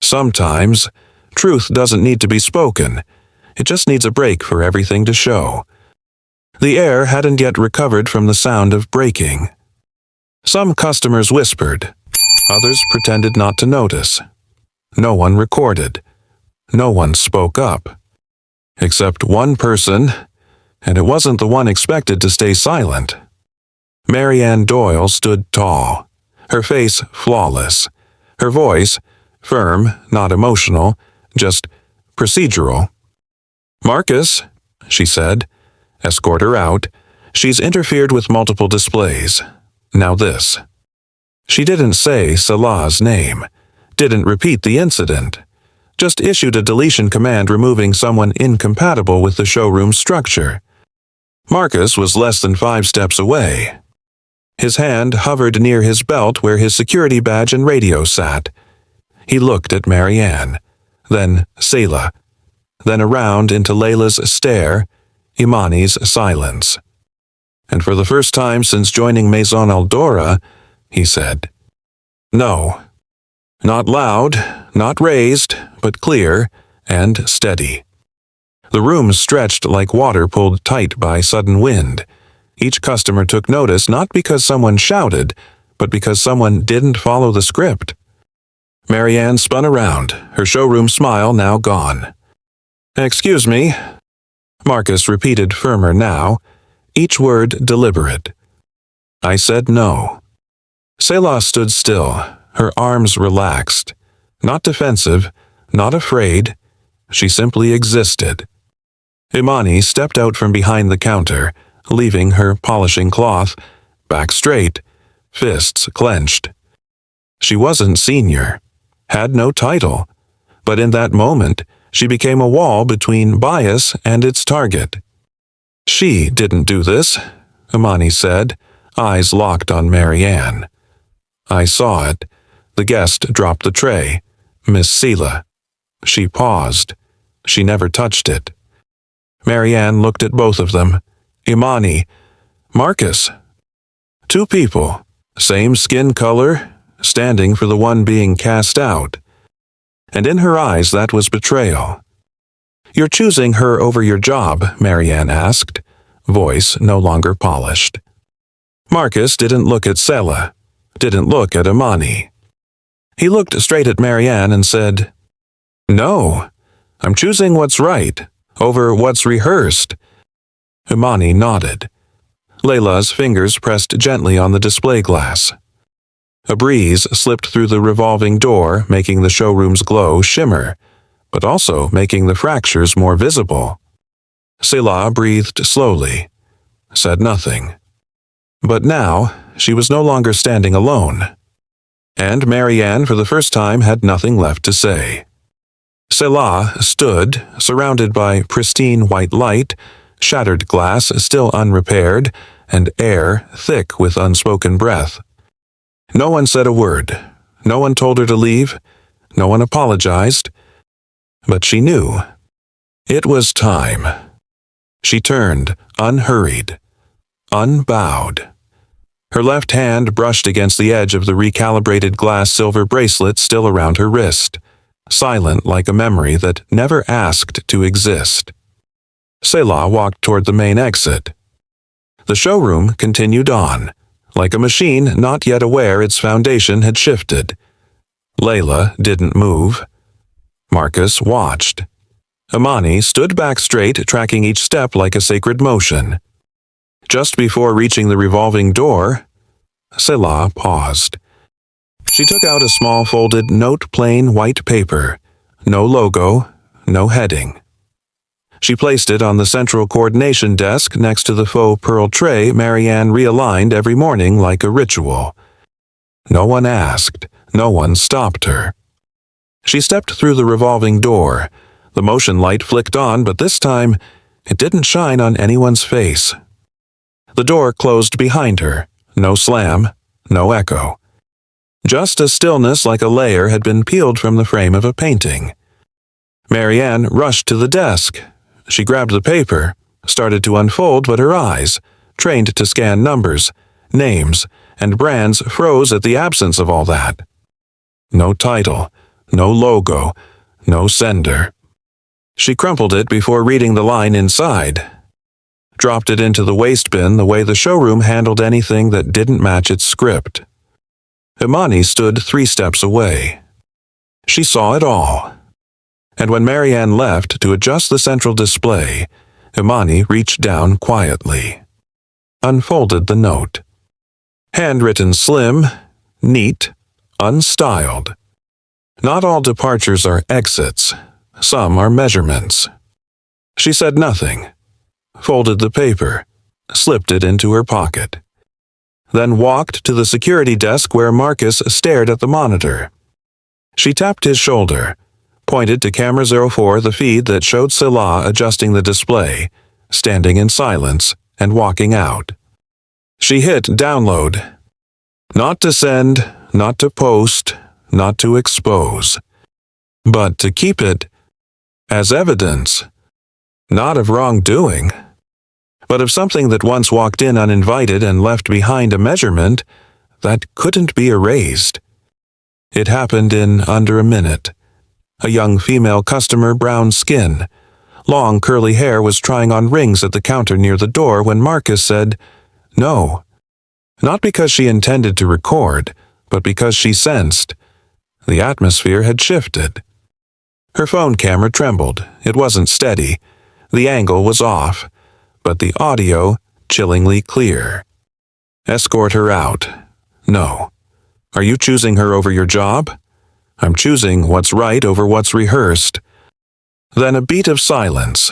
Sometimes, truth doesn't need to be spoken. It just needs a break for everything to show. The air hadn't yet recovered from the sound of breaking. Some customers whispered. Others pretended not to notice. No one recorded. No one spoke up. Except one person, and it wasn't the one expected to stay silent. Marianne Doyle stood tall, her face flawless, her voice firm, not emotional, just procedural. Marcus, she said, escort her out. She's interfered with multiple displays. Now this. She didn't say Salah's name, didn't repeat the incident, just issued a deletion command removing someone incompatible with the showroom structure. Marcus was less than 5 steps away. His hand hovered near his belt where his security badge and radio sat. He looked at Marianne, then Selah, then around into Layla's stare, Imani's silence. And for the first time since joining Maison Eldora, he said, "No." Not loud, not raised, but clear and steady. The room stretched like water pulled tight by sudden wind. Each customer took notice not because someone shouted, but because someone didn't follow the script. Marianne spun around, her showroom smile now gone. "Excuse me," Marcus repeated firmer now, each word deliberate. "I said no." Selah stood still, her arms relaxed. Not defensive, not afraid. She simply existed. Imani stepped out from behind the counter, leaving her polishing cloth, back straight, fists clenched. She wasn't senior, had no title, but in that moment, she became a wall between bias and its target. "She didn't do this," Imani said, eyes locked on Marianne. "I saw it." The guest dropped the tray. Miss Selah. She paused. She never touched it. Marianne looked at both of them. Imani. Marcus. 2 people, same skin color, standing for the one being cast out. And in her eyes that was betrayal. "You're choosing her over your job?" Marianne asked, voice no longer polished. Marcus didn't look at Selah, didn't look at Imani. He looked straight at Marianne and said, "No, I'm choosing what's right, over what's rehearsed." Imani nodded. Layla's fingers pressed gently on the display glass. A breeze slipped through the revolving door, making the showroom's glow shimmer, but also making the fractures more visible. Selah breathed slowly, said nothing. But now, she was no longer standing alone. And Marianne, for the first time, had nothing left to say. Selah stood, surrounded by pristine white light, shattered glass still unrepaired, and air thick with unspoken breath. No one said a word. No one told her to leave. No one apologized. But she knew. It was time. She turned, unhurried, unbowed. Her left hand brushed against the edge of the recalibrated glass silver bracelet still around her wrist, silent like a memory that never asked to exist. Selah walked toward the main exit. The showroom continued on, like a machine not yet aware its foundation had shifted. Layla didn't move. Marcus watched. Imani stood back straight, tracking each step like a sacred motion. Just before reaching the revolving door, Selah paused. She took out a small folded note, plain white paper. No logo, no heading. She placed it on the central coordination desk next to the faux pearl tray Marianne realigned every morning like a ritual. No one asked, no one stopped her. She stepped through the revolving door. The motion light flicked on, but this time it didn't shine on anyone's face. The door closed behind her. No slam, no echo. Just a stillness like a layer had been peeled from the frame of a painting. Marianne rushed to the desk. She grabbed the paper, started to unfold, but her eyes, trained to scan numbers, names, and brands, froze at the absence of all that. No title, no logo, no sender. She crumpled it before reading the line inside. Dropped it into the waste bin the way the showroom handled anything that didn't match its script. Imani stood 3 steps away. She saw it all. And when Marianne left to adjust the central display, Imani reached down quietly. Unfolded the note. Handwritten slim, neat, unstyled. Not all departures are exits. Some are measurements. She said nothing. Folded the paper, slipped it into her pocket. Then walked to the security desk where Marcus stared at the monitor. She tapped his shoulder, pointed to camera 04, the feed that showed Selah adjusting the display, standing in silence, and walking out. She hit download. Not to send, not to post, not to expose, but to keep it as evidence, not of wrongdoing, but of something that once walked in uninvited and left behind a measurement that couldn't be erased. It happened in under a minute. A young female customer, brown skin, long curly hair, was trying on rings at the counter near the door when Marcus said, "No." Not because she intended to record, but because she sensed the atmosphere had shifted. Her phone camera trembled. It wasn't steady. The angle was off, but the audio chillingly clear. Escort her out. No. Are you choosing her over your job? I'm choosing what's right over what's rehearsed. Then a beat of silence.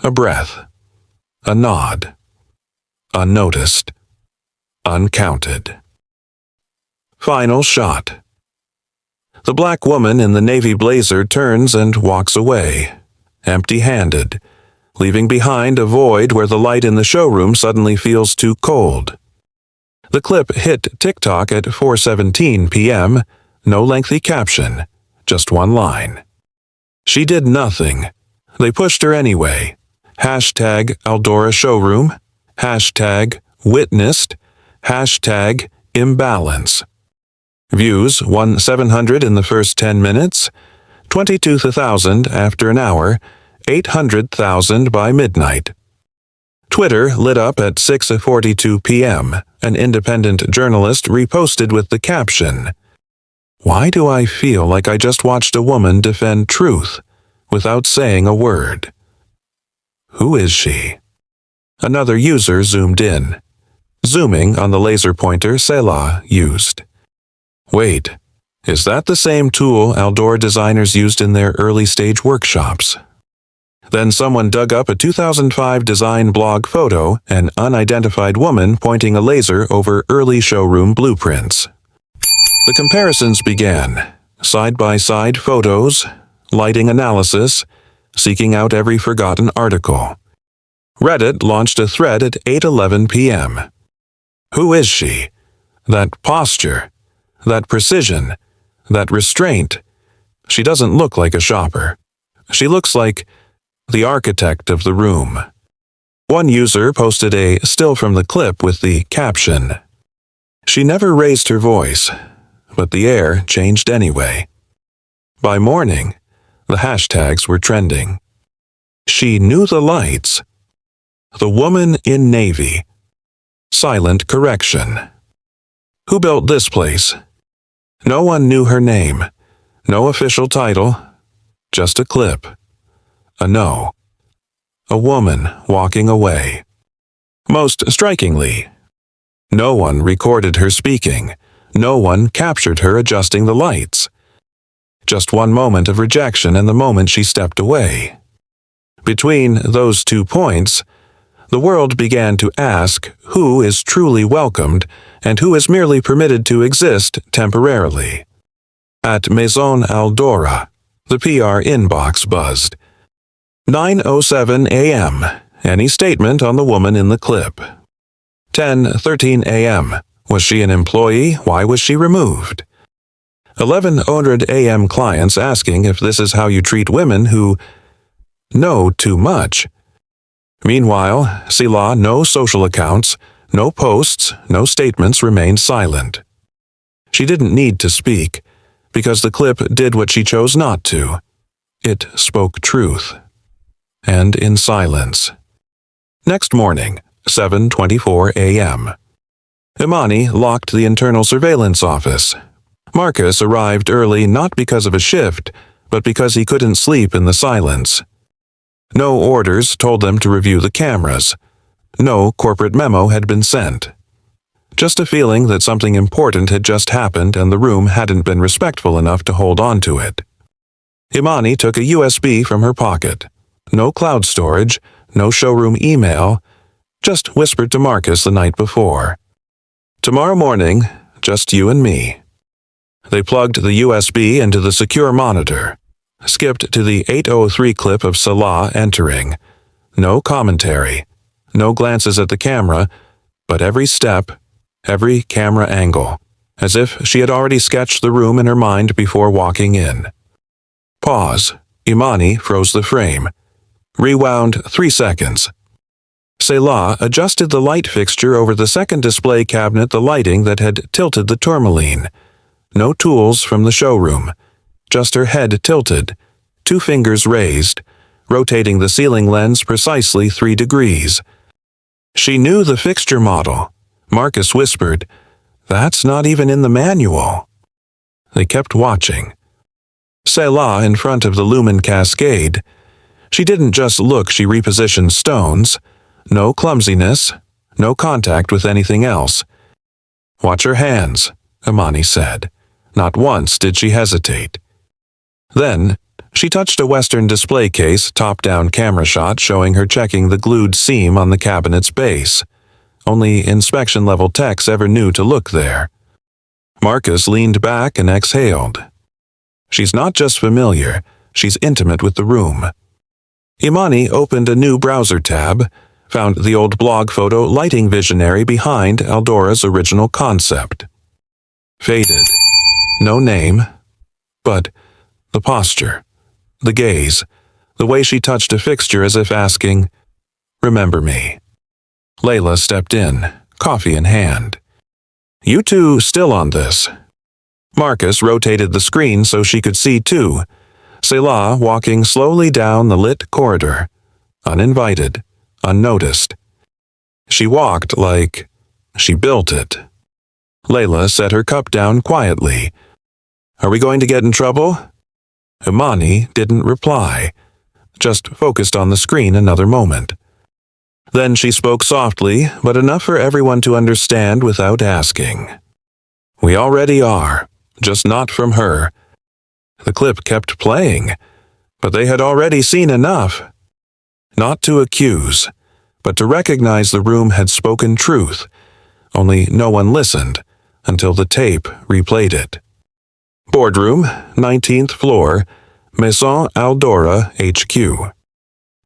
A breath. A nod. Unnoticed. Uncounted. Final shot. The black woman in the navy blazer turns and walks away, empty-handed, leaving behind a void where the light in the showroom suddenly feels too cold. The clip hit TikTok at 4:17 p.m., no lengthy caption, just one line. She did nothing. They pushed her anyway. Hashtag Aldora Showroom, hashtag Witnessed, hashtag Imbalance. Views 1,700 in the first 10 minutes, 22,000 after an hour, 800,000 by midnight. Twitter lit up at 6:42 p.m. An independent journalist reposted with the caption, "Why do I feel like I just watched a woman defend truth without saying a word? Who is she?" Another user zoomed in, zooming on the laser pointer Selah used. Wait, is that the same tool Aldora designers used in their early-stage workshops? Then someone dug up a 2005 design blog photo, an unidentified woman pointing a laser over early showroom blueprints. The comparisons began, side-by-side photos, lighting analysis, seeking out every forgotten article. Reddit launched a thread at 8:11 p.m. Who is she? That posture, that precision, that restraint. She doesn't look like a shopper. She looks like the architect of the room. One user posted a still from the clip with the caption, "She never raised her voice, but the air changed anyway." By morning, the hashtags were trending. She knew the lights. The woman in navy. Silent correction. Who built this place? No one knew her name. No official title. Just a clip. A no. A woman walking away. Most strikingly, no one recorded her speaking. No one captured her adjusting the lights. Just one moment of rejection and the moment she stepped away. Between those 2 points, the world began to ask who is truly welcomed and who is merely permitted to exist temporarily. At Maison Aldora, the PR inbox buzzed. 9:07 a.m. Any statement on the woman in the clip? 10:13 a.m. Was she an employee? Why was she removed? 11:00 a.m. clients asking if this is how you treat women who know too much. Meanwhile, Sila, no social accounts, no posts, no statements remained silent. She didn't need to speak, because the clip did what she chose not to. It spoke truth. And in silence. Next morning, 7:24 a.m. Imani locked the internal surveillance office. Marcus arrived early not because of a shift, but because he couldn't sleep in the silence. No orders told them to review the cameras. No corporate memo had been sent. Just a feeling that something important had just happened and the room hadn't been respectful enough to hold on to it. Imani took a USB from her pocket. No cloud storage, no showroom email, just whispered to Marcus the night before. Tomorrow morning, just you and me. They plugged the USB into the secure monitor, skipped to the 8:03 clip of Salah entering. No commentary, no glances at the camera, but every step, every camera angle, as if she had already sketched the room in her mind before walking in. Pause. Imani froze the frame. Rewound 3 seconds. Selah adjusted the light fixture over the second display cabinet, the lighting that had tilted the tourmaline. No tools from the showroom. Just her head tilted, 2 fingers raised, rotating the ceiling lens precisely 3 degrees. She knew the fixture model. Marcus whispered, "That's not even in the manual." They kept watching. Selah in front of the lumen cascade. She didn't just look, she repositioned stones. No clumsiness, no contact with anything else. "Watch her hands," Imani said. Not once did she hesitate. Then, she touched a Western display case top-down camera shot showing her checking the glued seam on the cabinet's base. Only inspection-level techs ever knew to look there. Marcus leaned back and exhaled. She's not just familiar, she's intimate with the room. Imani opened a new browser tab, found the old blog photo lighting visionary behind Aldora's original concept. Faded. No name. But the posture, the gaze, the way she touched a fixture as if asking, "Remember me." Layla stepped in, coffee in hand. "You two still on this?" Marcus rotated the screen so she could see too. Selah walking slowly down the lit corridor, uninvited, unnoticed. She walked like she built it. Layla set her cup down quietly. "Are we going to get in trouble?" Imani didn't reply, just focused on the screen another moment. Then she spoke softly, but enough for everyone to understand without asking. "We already are, just not from her." The clip kept playing, but they had already seen enough. Not to accuse, but to recognize the room had spoken truth, only no one listened until the tape replayed it. Boardroom, 19th floor, Maison Aldora HQ.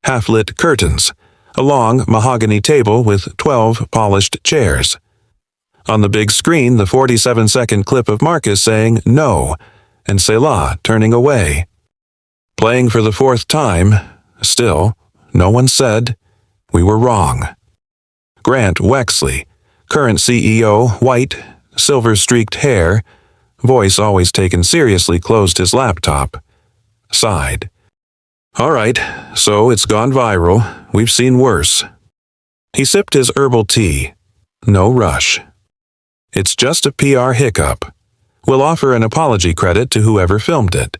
Half-lit curtains, a long mahogany table with 12 polished chairs. On the big screen, the 47-second clip of Marcus saying no, and Selah turning away. Playing for the 4th time, still, no one said, "We were wrong." Grant Wexley, current CEO, white, silver-streaked hair, voice always taken seriously, closed his laptop. Sighed. "All right, so it's gone viral. We've seen worse." He sipped his herbal tea. No rush. "It's just a PR hiccup. We'll offer an apology credit to whoever filmed it.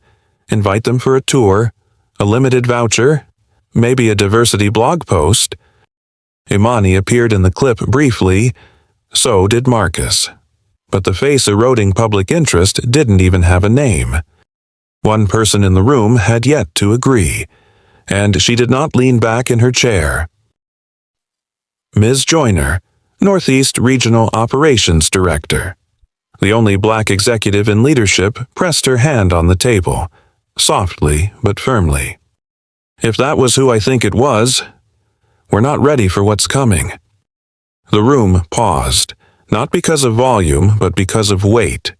Invite them for a tour, a limited voucher, maybe a diversity blog post. Imani appeared in the clip briefly, so did Marcus. But the face-eroding public interest didn't even have a name. One person in the room had yet to agree, and she did not lean back in her chair. Ms. Joyner, Northeast Regional Operations Director. The only black executive in leadership pressed her hand on the table, softly but firmly. If that was who I think it was, we're not ready for what's coming. The room paused, not because of volume, but because of weight.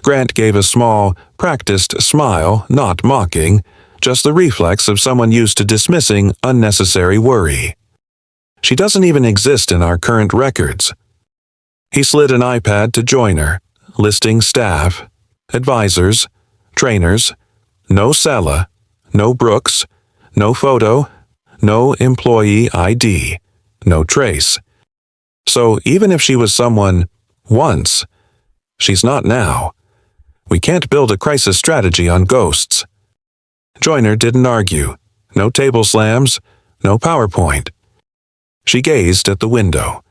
Grant gave a small, practiced smile, not mocking, just the reflex of someone used to dismissing unnecessary worry. She doesn't even exist in our current records. He slid an iPad to Joyner, listing staff, advisors, trainers, no Sella, no Brooks, no photo, no employee ID, no trace. So even if she was someone once, she's not now. We can't build a crisis strategy on ghosts. Joyner didn't argue. No table slams, no PowerPoint. She gazed at the window.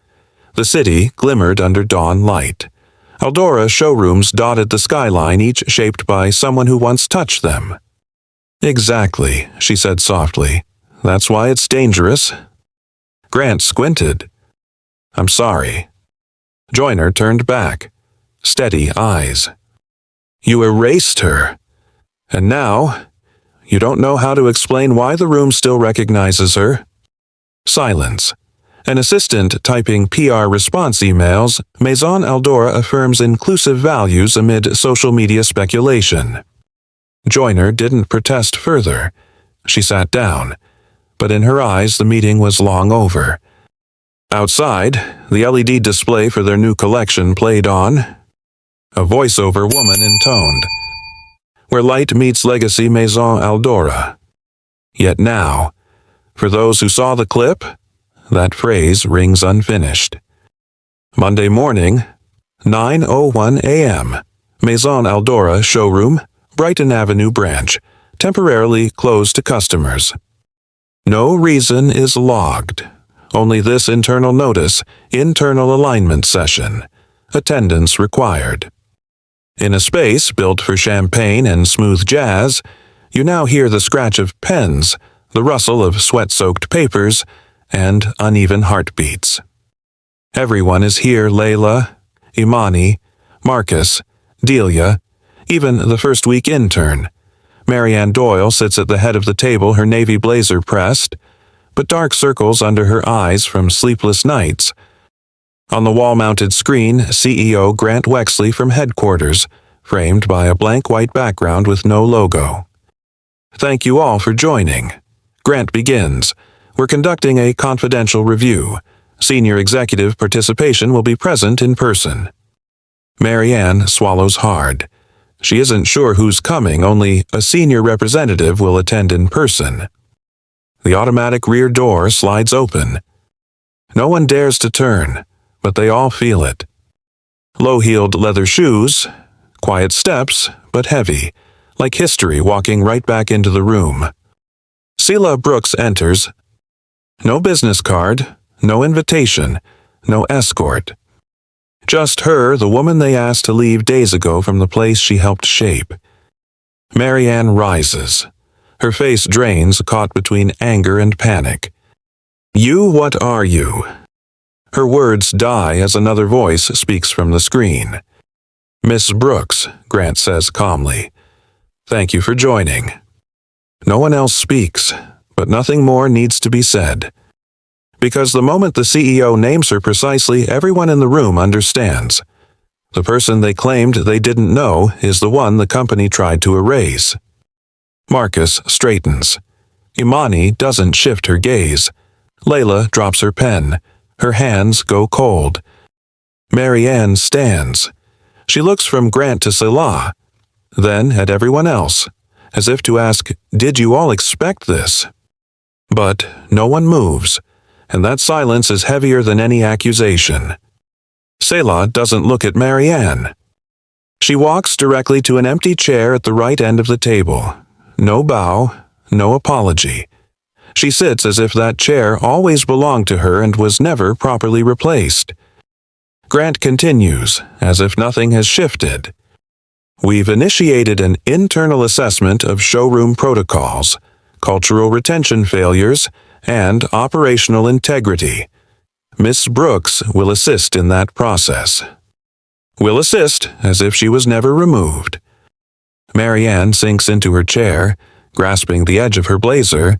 The city glimmered under dawn light. Eldora showrooms dotted the skyline, each shaped by someone who once touched them. Exactly, she said softly. That's why it's dangerous. Grant squinted. I'm sorry. Joyner turned back. Steady eyes. You erased her. And now, you don't know how to explain why the room still recognizes her? Silence. An assistant typing PR response emails, Maison Eldora affirms inclusive values amid social media speculation. Joyner didn't protest further. She sat down, but in her eyes the meeting was long over. Outside, the LED display for their new collection played on. A voiceover woman intoned. Where light meets legacy, Maison Eldora. Yet now, for those who saw the clip, that phrase rings unfinished. Monday morning, 9:01 a.m., Maison Eldora showroom, Brighton Avenue branch, temporarily closed to customers. No reason is logged. Only this internal notice, internal alignment session. Attendance required. In a space built for champagne and smooth jazz, you now hear the scratch of pens, the rustle of sweat-soaked papers, and uneven heartbeats. Everyone is here: Layla, Imani, Marcus, Delia, even the first-week intern. Marianne Doyle sits at the head of the table, her navy blazer pressed, but dark circles under her eyes from sleepless nights. On the wall-mounted screen, CEO Grant Wexley from headquarters, framed by a blank white background with no logo. Thank you all for joining. Grant begins. We're conducting a confidential review. Senior executive participation will be present in person. Marianne swallows hard. She isn't sure who's coming, only a senior representative will attend in person. The automatic rear door slides open. No one dares to turn, but they all feel it. Low-heeled leather shoes, quiet steps, but heavy, like history walking right back into the room. Celia Brooks enters. No business card, no invitation, no escort. Just her, the woman they asked to leave days ago from the place she helped shape. Marianne rises. Her face drains, caught between anger and panic. You, what are you? Her words die as another voice speaks from the screen. Miss Brooks, Grant says calmly. Thank you for joining. No one else speaks, but nothing more needs to be said. Because the moment the CEO names her precisely, everyone in the room understands. The person they claimed they didn't know is the one the company tried to erase. Marcus straightens. Imani doesn't shift her gaze. Layla drops her pen. Her hands go cold. Marianne stands. She looks from Grant to Salah, then at everyone else, as if to ask, did you all expect this? But no one moves, and that silence is heavier than any accusation. Selah doesn't look at Marianne. She walks directly to an empty chair at the right end of the table. No bow, no apology. She sits as if that chair always belonged to her and was never properly replaced. Grant continues, as if nothing has shifted. We've initiated an internal assessment of showroom protocols, cultural retention failures, and operational integrity. Miss Brooks will assist in that process. Will assist as if she was never removed. Marianne sinks into her chair, grasping the edge of her blazer.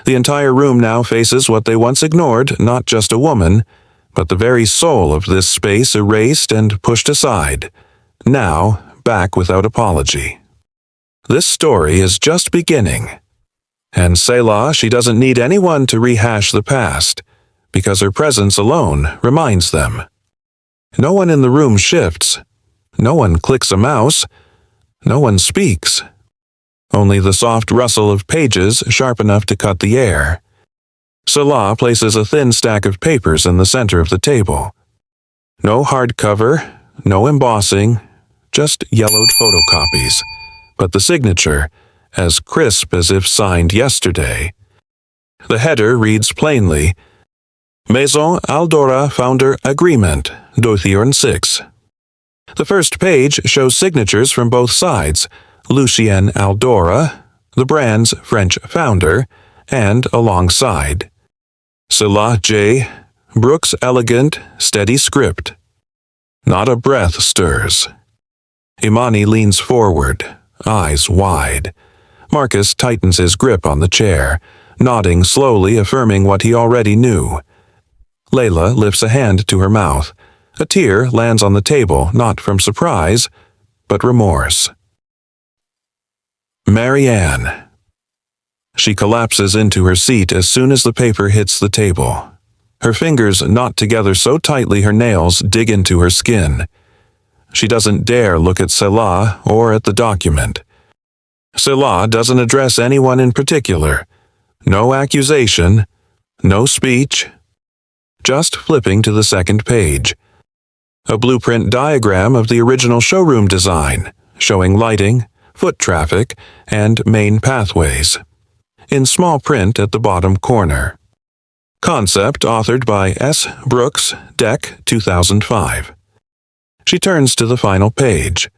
The entire room now faces what they once ignored, not just a woman, but the very soul of this space erased and pushed aside, now back without apology. This story is just beginning. And Selah, she doesn't need anyone to rehash the past, because her presence alone reminds them. No one in the room shifts. No one clicks a mouse. No one speaks. Only the soft rustle of pages sharp enough to cut the air. Selah places a thin stack of papers in the center of the table. No hardcover, no embossing, just yellowed photocopies, but the signature, as crisp as if signed yesterday. The header reads plainly, Maison Aldora Founder Agreement, 2006. The first page shows signatures from both sides, Lucien Aldora, the brand's French founder, and alongside. Selah J. Brooks' elegant, steady script. Not a breath stirs. Imani leans forward, eyes wide. Marcus tightens his grip on the chair, nodding slowly, affirming what he already knew. Layla lifts a hand to her mouth. A tear lands on the table, not from surprise, but remorse. Marianne. She collapses into her seat as soon as the paper hits the table. Her fingers knot together so tightly her nails dig into her skin. She doesn't dare look at Selah or at the document. Selah doesn't address anyone in particular. No accusation, no speech. Just flipping to the second page. A blueprint diagram of the original showroom design, showing lighting, foot traffic, and main pathways. In small print at the bottom corner. Concept authored by S. Brooks, Deck 2005. She turns to the final page,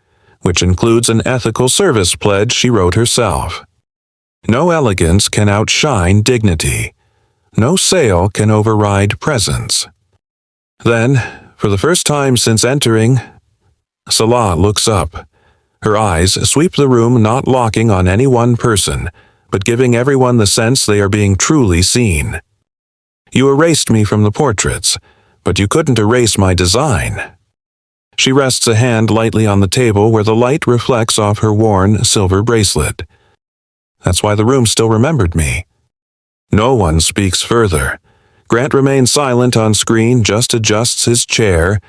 which includes an ethical service pledge she wrote herself. No elegance can outshine dignity. No sale can override presence. Then, for the first time since entering, Selah looks up. Her eyes sweep the room, not locking on any one person, but giving everyone the sense they are being truly seen. You erased me from the portraits, but you couldn't erase my design. She rests a hand lightly on the table where the light reflects off her worn silver bracelet. That's why the room still remembered me. No one speaks further. Grant remains silent on screen, just adjusts his chair,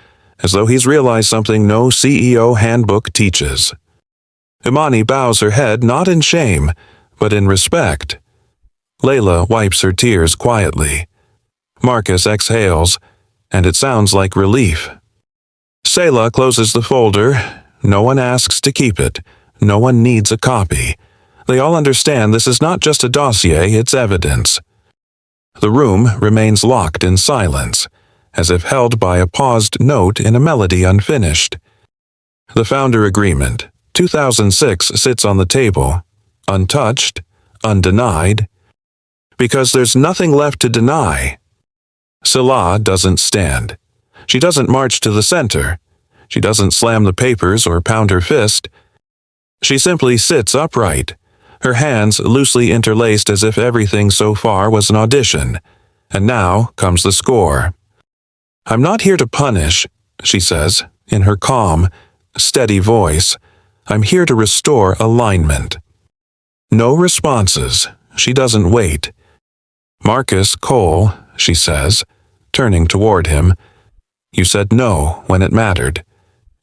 as though he's realized something no CEO handbook teaches. Imani bows her head not in shame, but in respect. Layla wipes her tears quietly. Marcus exhales, and it sounds like relief. Selah closes the folder. No one asks to keep it. No one needs a copy. They all understand this is not just a dossier, it's evidence. The room remains locked in silence, as if held by a paused note in a melody unfinished. The founder agreement, 2006, sits on the table, untouched, undenied, because there's nothing left to deny. Selah doesn't stand. She doesn't march to the center. She doesn't slam the papers or pound her fist. She simply sits upright, her hands loosely interlaced as if everything so far was an audition. And now comes the score. I'm not here to punish, she says, in her calm, steady voice. I'm here to restore alignment. No responses. She doesn't wait. Marcus Cole, she says, turning toward him. You said no when it mattered.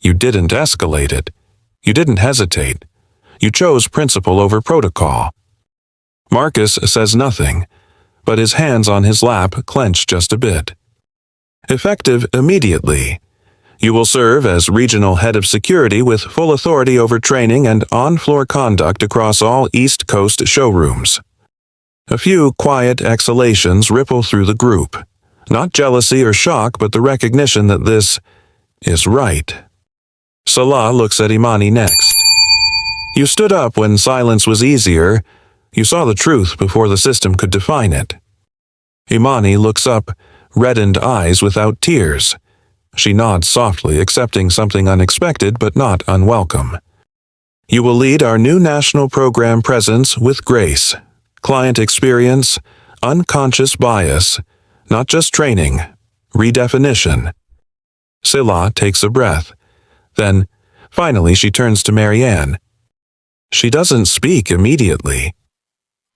You didn't escalate it. You didn't hesitate. You chose principle over protocol. Marcus says nothing, but his hands on his lap clench just a bit. Effective immediately. You will serve as regional head of security with full authority over training and on-floor conduct across all East Coast showrooms. A few quiet exhalations ripple through the group. Not jealousy or shock, but the recognition that this is right. Salah looks at Imani next. You stood up when silence was easier. You saw the truth before the system could define it. Imani looks up, reddened eyes without tears. She nods softly, accepting something unexpected but not unwelcome. You will lead our new national program presence with grace, client experience, unconscious bias, not just training, redefinition. Salah takes a breath. Then, finally, she turns to Marianne. She doesn't speak immediately.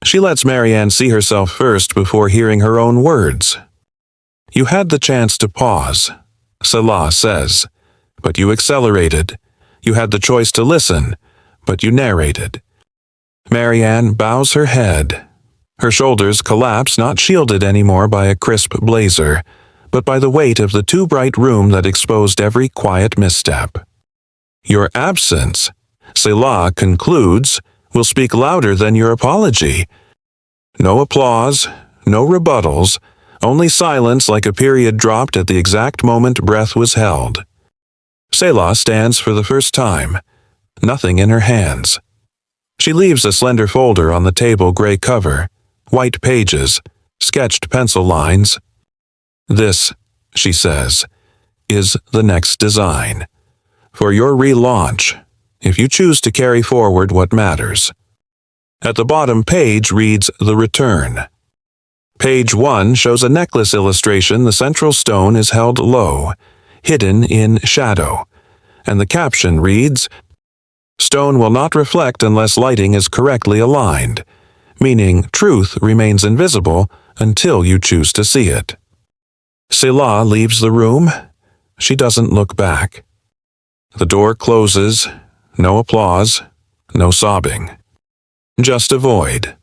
She lets Marianne see herself first before hearing her own words. You had the chance to pause, Salah says, but you accelerated. You had the choice to listen, but you narrated. Marianne bows her head. Her shoulders collapse, not shielded anymore by a crisp blazer, but by the weight of the too bright room that exposed every quiet misstep. Your absence, Salah concludes, will speak louder than your apology. No applause, no rebuttals, only silence like a period dropped at the exact moment breath was held. Salah stands for the first time, nothing in her hands. She leaves a slender folder on the table, gray cover, white pages, sketched pencil lines. This, she says, is the next design. For your relaunch, if you choose to carry forward what matters. At the bottom page reads The Return. Page 1 shows a necklace illustration. The central stone is held low, hidden in shadow, and the caption reads, Stone will not reflect unless lighting is correctly aligned, meaning truth remains invisible until you choose to see it. Salah leaves the room. She doesn't look back. The door closes. No applause, no sobbing. Just a void,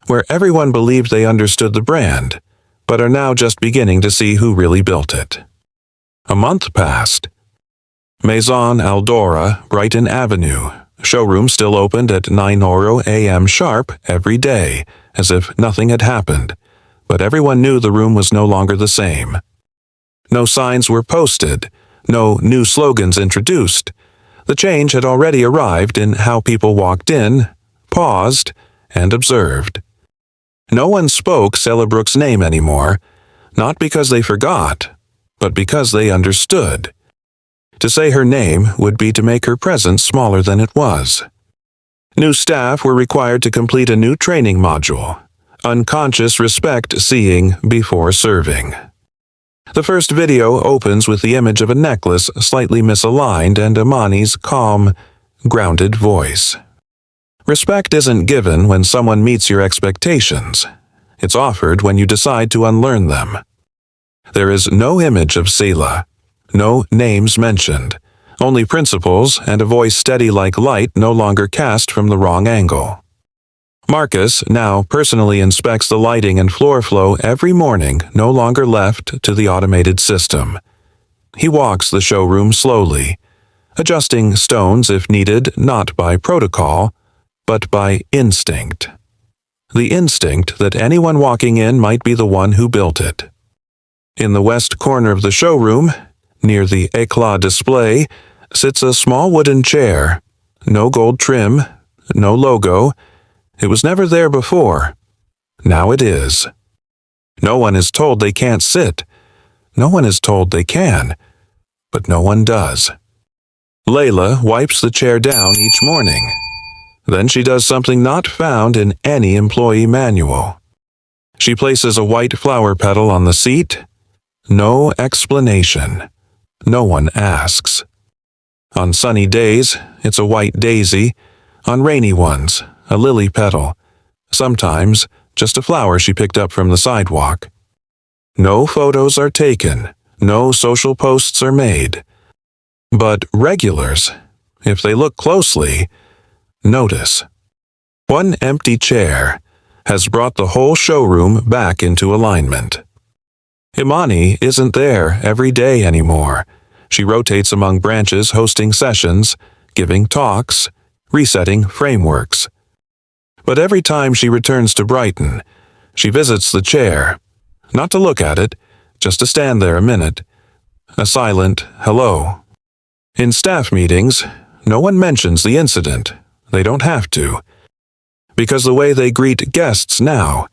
where everyone believed they understood the brand, but are now just beginning to see who really built it. A month passed. Maison Aldora, Brighton Avenue. Showroom still opened at 9 a.m. sharp every day, as if nothing had happened, but everyone knew the room was no longer the same. No signs were posted, no new slogans introduced. The change had already arrived in how people walked in, paused, and observed. No one spoke Celebrook's name anymore, not because they forgot, but because they understood. To say her name would be to make her presence smaller than it was. New staff were required to complete a new training module, unconscious respect seeing before serving. The first video opens with the image of a necklace slightly misaligned and Imani's calm, grounded voice. Respect isn't given when someone meets your expectations. It's offered when you decide to unlearn them. There is no image of Salah, no names mentioned, only principles and a voice steady like light no longer cast from the wrong angle. Marcus now personally inspects the lighting and floor flow every morning, no longer left to the automated system. He walks the showroom slowly, adjusting stones if needed, not by protocol, but by instinct. The instinct that anyone walking in might be the one who built it. In the west corner of the showroom, near the éclat display, sits a small wooden chair. No gold trim, no logo. It was never there before. Now it is. No one is told they can't sit. No one is told they can. But no one does. Layla wipes the chair down each morning. Then she does something not found in any employee manual. She places a white flower petal on the seat. No explanation. No one asks. On sunny days, it's a white daisy. On rainy ones, a lily petal. Sometimes, just a flower she picked up from the sidewalk. No photos are taken. No social posts are made. But regulars, if they look closely, notice. One empty chair has brought the whole showroom back into alignment. Imani isn't there every day anymore. She rotates among branches, hosting sessions, giving talks, resetting frameworks. But every time she returns to Brighton, she visits the chair, not to look at it, just to stand there a minute. A silent hello. In staff meetings, no one mentions the incident. They don't have to. Because the way they greet guests now,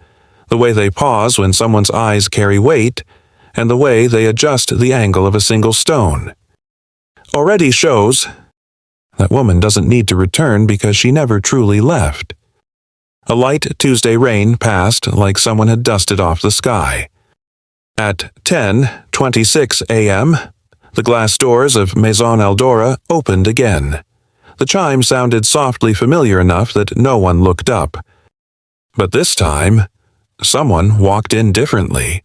the way they pause when someone's eyes carry weight, and the way they adjust the angle of a single stone, already shows that woman doesn't need to return because she never truly left. A light Tuesday rain passed like someone had dusted off the sky. At 10:26 a.m., the glass doors of Maison Eldora opened again. The chime sounded softly familiar enough that no one looked up. But this time, someone walked in differently.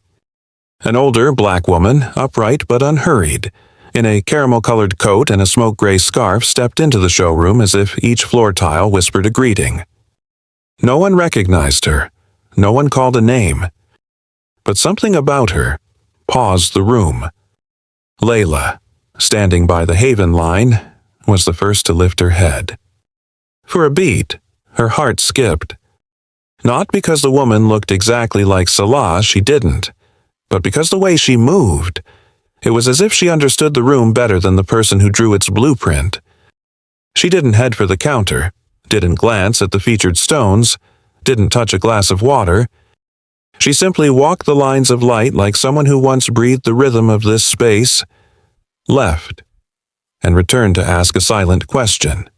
An older black woman, upright but unhurried, in a caramel-colored coat and a smoke-gray scarf, stepped into the showroom as if each floor tile whispered a greeting. No one recognized her. No one called a name. But something about her paused the room. Layla, standing by the Haven line, was the first to lift her head. For a beat, her heart skipped. Not because the woman looked exactly like Salah, she didn't, but because the way she moved. It was as if she understood the room better than the person who drew its blueprint. She didn't head for the counter, didn't glance at the featured stones, didn't touch a glass of water. She simply walked the lines of light like someone who once breathed the rhythm of this space, left, and returned to ask a silent question.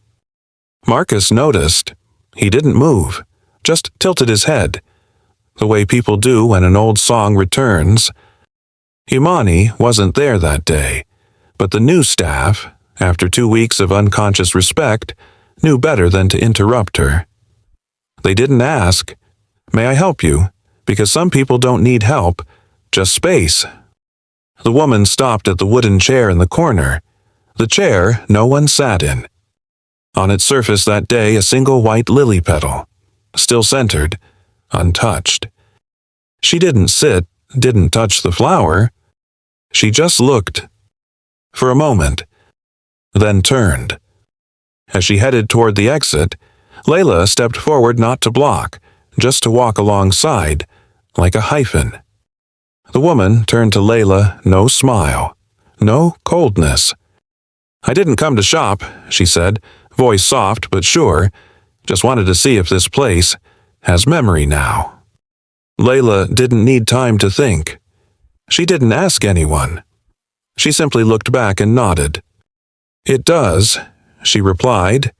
Marcus noticed. He didn't move, just tilted his head, the way people do when an old song returns. Imani wasn't there that day, but the new staff, after 2 weeks of unconscious respect, knew better than to interrupt her. They didn't ask, "May I help you?" because some people don't need help, just space. The woman stopped at the wooden chair in the corner, the chair no one sat in. On its surface that day, a single white lily petal, still centered, untouched. She didn't sit, didn't touch the flower. She just looked. For a moment, then turned. As she headed toward the exit, Layla stepped forward not to block, just to walk alongside, like a hyphen. The woman turned to Layla, no smile, no coldness. "I didn't come to shop," she said, voice soft but sure. "Just wanted to see if this place has memory now." Layla didn't need time to think. She didn't ask anyone. She simply looked back and nodded. "It does," she replied,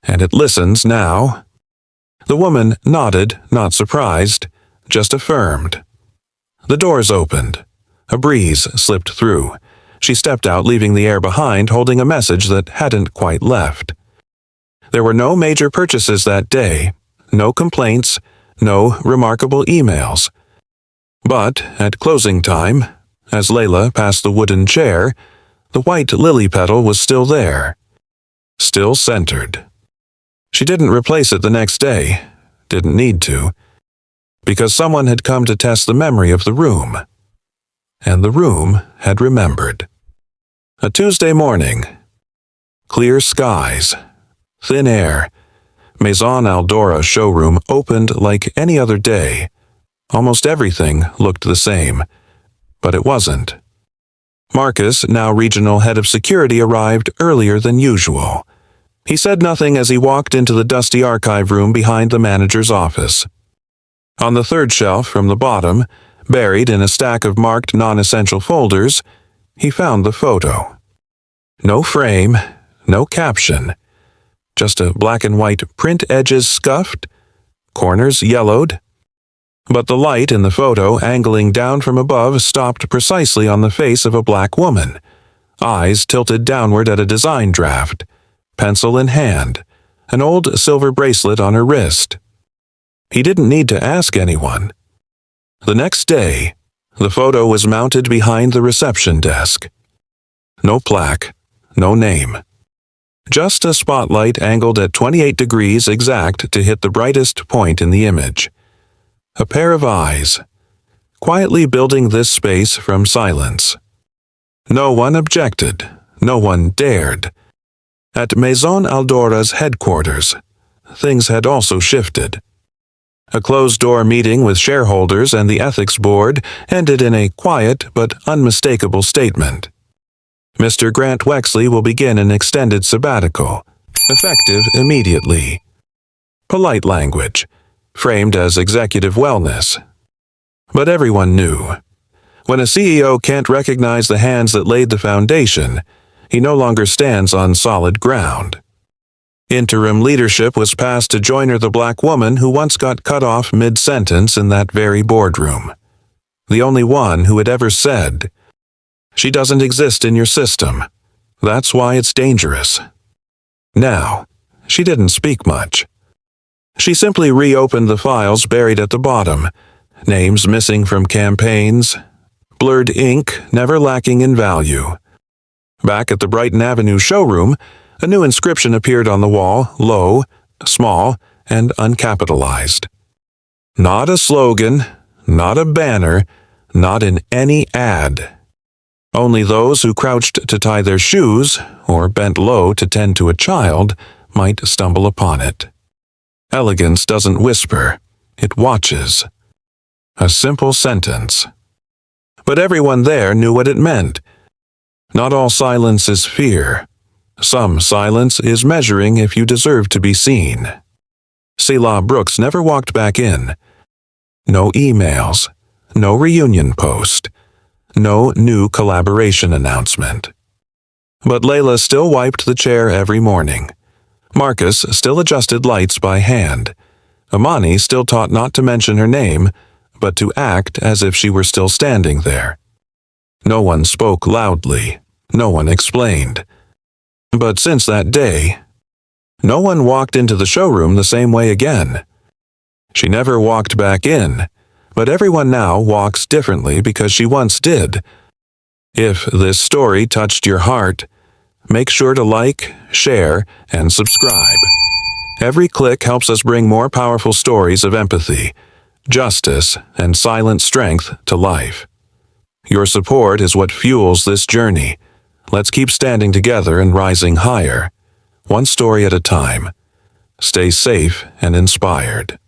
"and it listens now." The woman nodded, not surprised, just affirmed. The doors opened. A breeze slipped through. She stepped out, leaving the air behind, holding a message that hadn't quite left. There were no major purchases that day, no complaints, no remarkable emails. But at closing time, as Layla passed the wooden chair, the white lily petal was still there, still centered. She didn't replace it the next day, didn't need to, because someone had come to test the memory of the room. And the room had remembered. A Tuesday morning. Clear skies. Thin air. Maison Eldora showroom opened like any other day. Almost everything looked the same, but it wasn't. Marcus, now regional head of security, arrived earlier than usual. He said nothing as he walked into the dusty archive room behind the manager's office. On the third shelf from the bottom, buried in a stack of marked non-essential folders, he found the photo. No frame, no caption. Just a black and white print, edges scuffed, corners yellowed. But the light in the photo, angling down from above, stopped precisely on the face of a black woman, eyes tilted downward at a design draft, pencil in hand, an old silver bracelet on her wrist. He didn't need to ask anyone. The next day, the photo was mounted behind the reception desk. No plaque, no name. Just a spotlight angled at 28 degrees exact to hit the brightest point in the image. A pair of eyes, quietly building this space from silence. No one objected. No one dared. At Maison Aldora's headquarters, things had also shifted. A closed-door meeting with shareholders and the ethics board ended in a quiet but unmistakable statement. Mr. Grant Wexley will begin an extended sabbatical, effective immediately. Polite language, framed as executive wellness. But everyone knew. When a CEO can't recognize the hands that laid the foundation, he no longer stands on solid ground. Interim leadership was passed to Joyner, the black woman who once got cut off mid-sentence in that very boardroom. The only one who had ever said, "She doesn't exist in your system. That's why it's dangerous." Now, she didn't speak much. She simply reopened the files buried at the bottom, names missing from campaigns, blurred ink never lacking in value. Back at the Brighton Avenue showroom, a new inscription appeared on the wall, low, small, and uncapitalized. Not a slogan, not a banner, not in any ad. Only those who crouched to tie their shoes, or bent low to tend to a child, might stumble upon it. Elegance doesn't whisper, it watches. A simple sentence. But everyone there knew what it meant. Not all silence is fear. Some silence is measuring if you deserve to be seen. Selah Brooks never walked back in. No emails, no reunion post, no new collaboration announcement. But Layla still wiped the chair every morning. Marcus still adjusted lights by hand. Amani still taught not to mention her name, but to act as if she were still standing there. No one spoke loudly. No one explained. But since that day, no one walked into the showroom the same way again. She never walked back in, but everyone now walks differently because she once did. If this story touched your heart, make sure to like, share, and subscribe. Every click helps us bring more powerful stories of empathy, justice, and silent strength to life. Your support is what fuels this journey. Let's keep standing together and rising higher, one story at a time. Stay safe and inspired.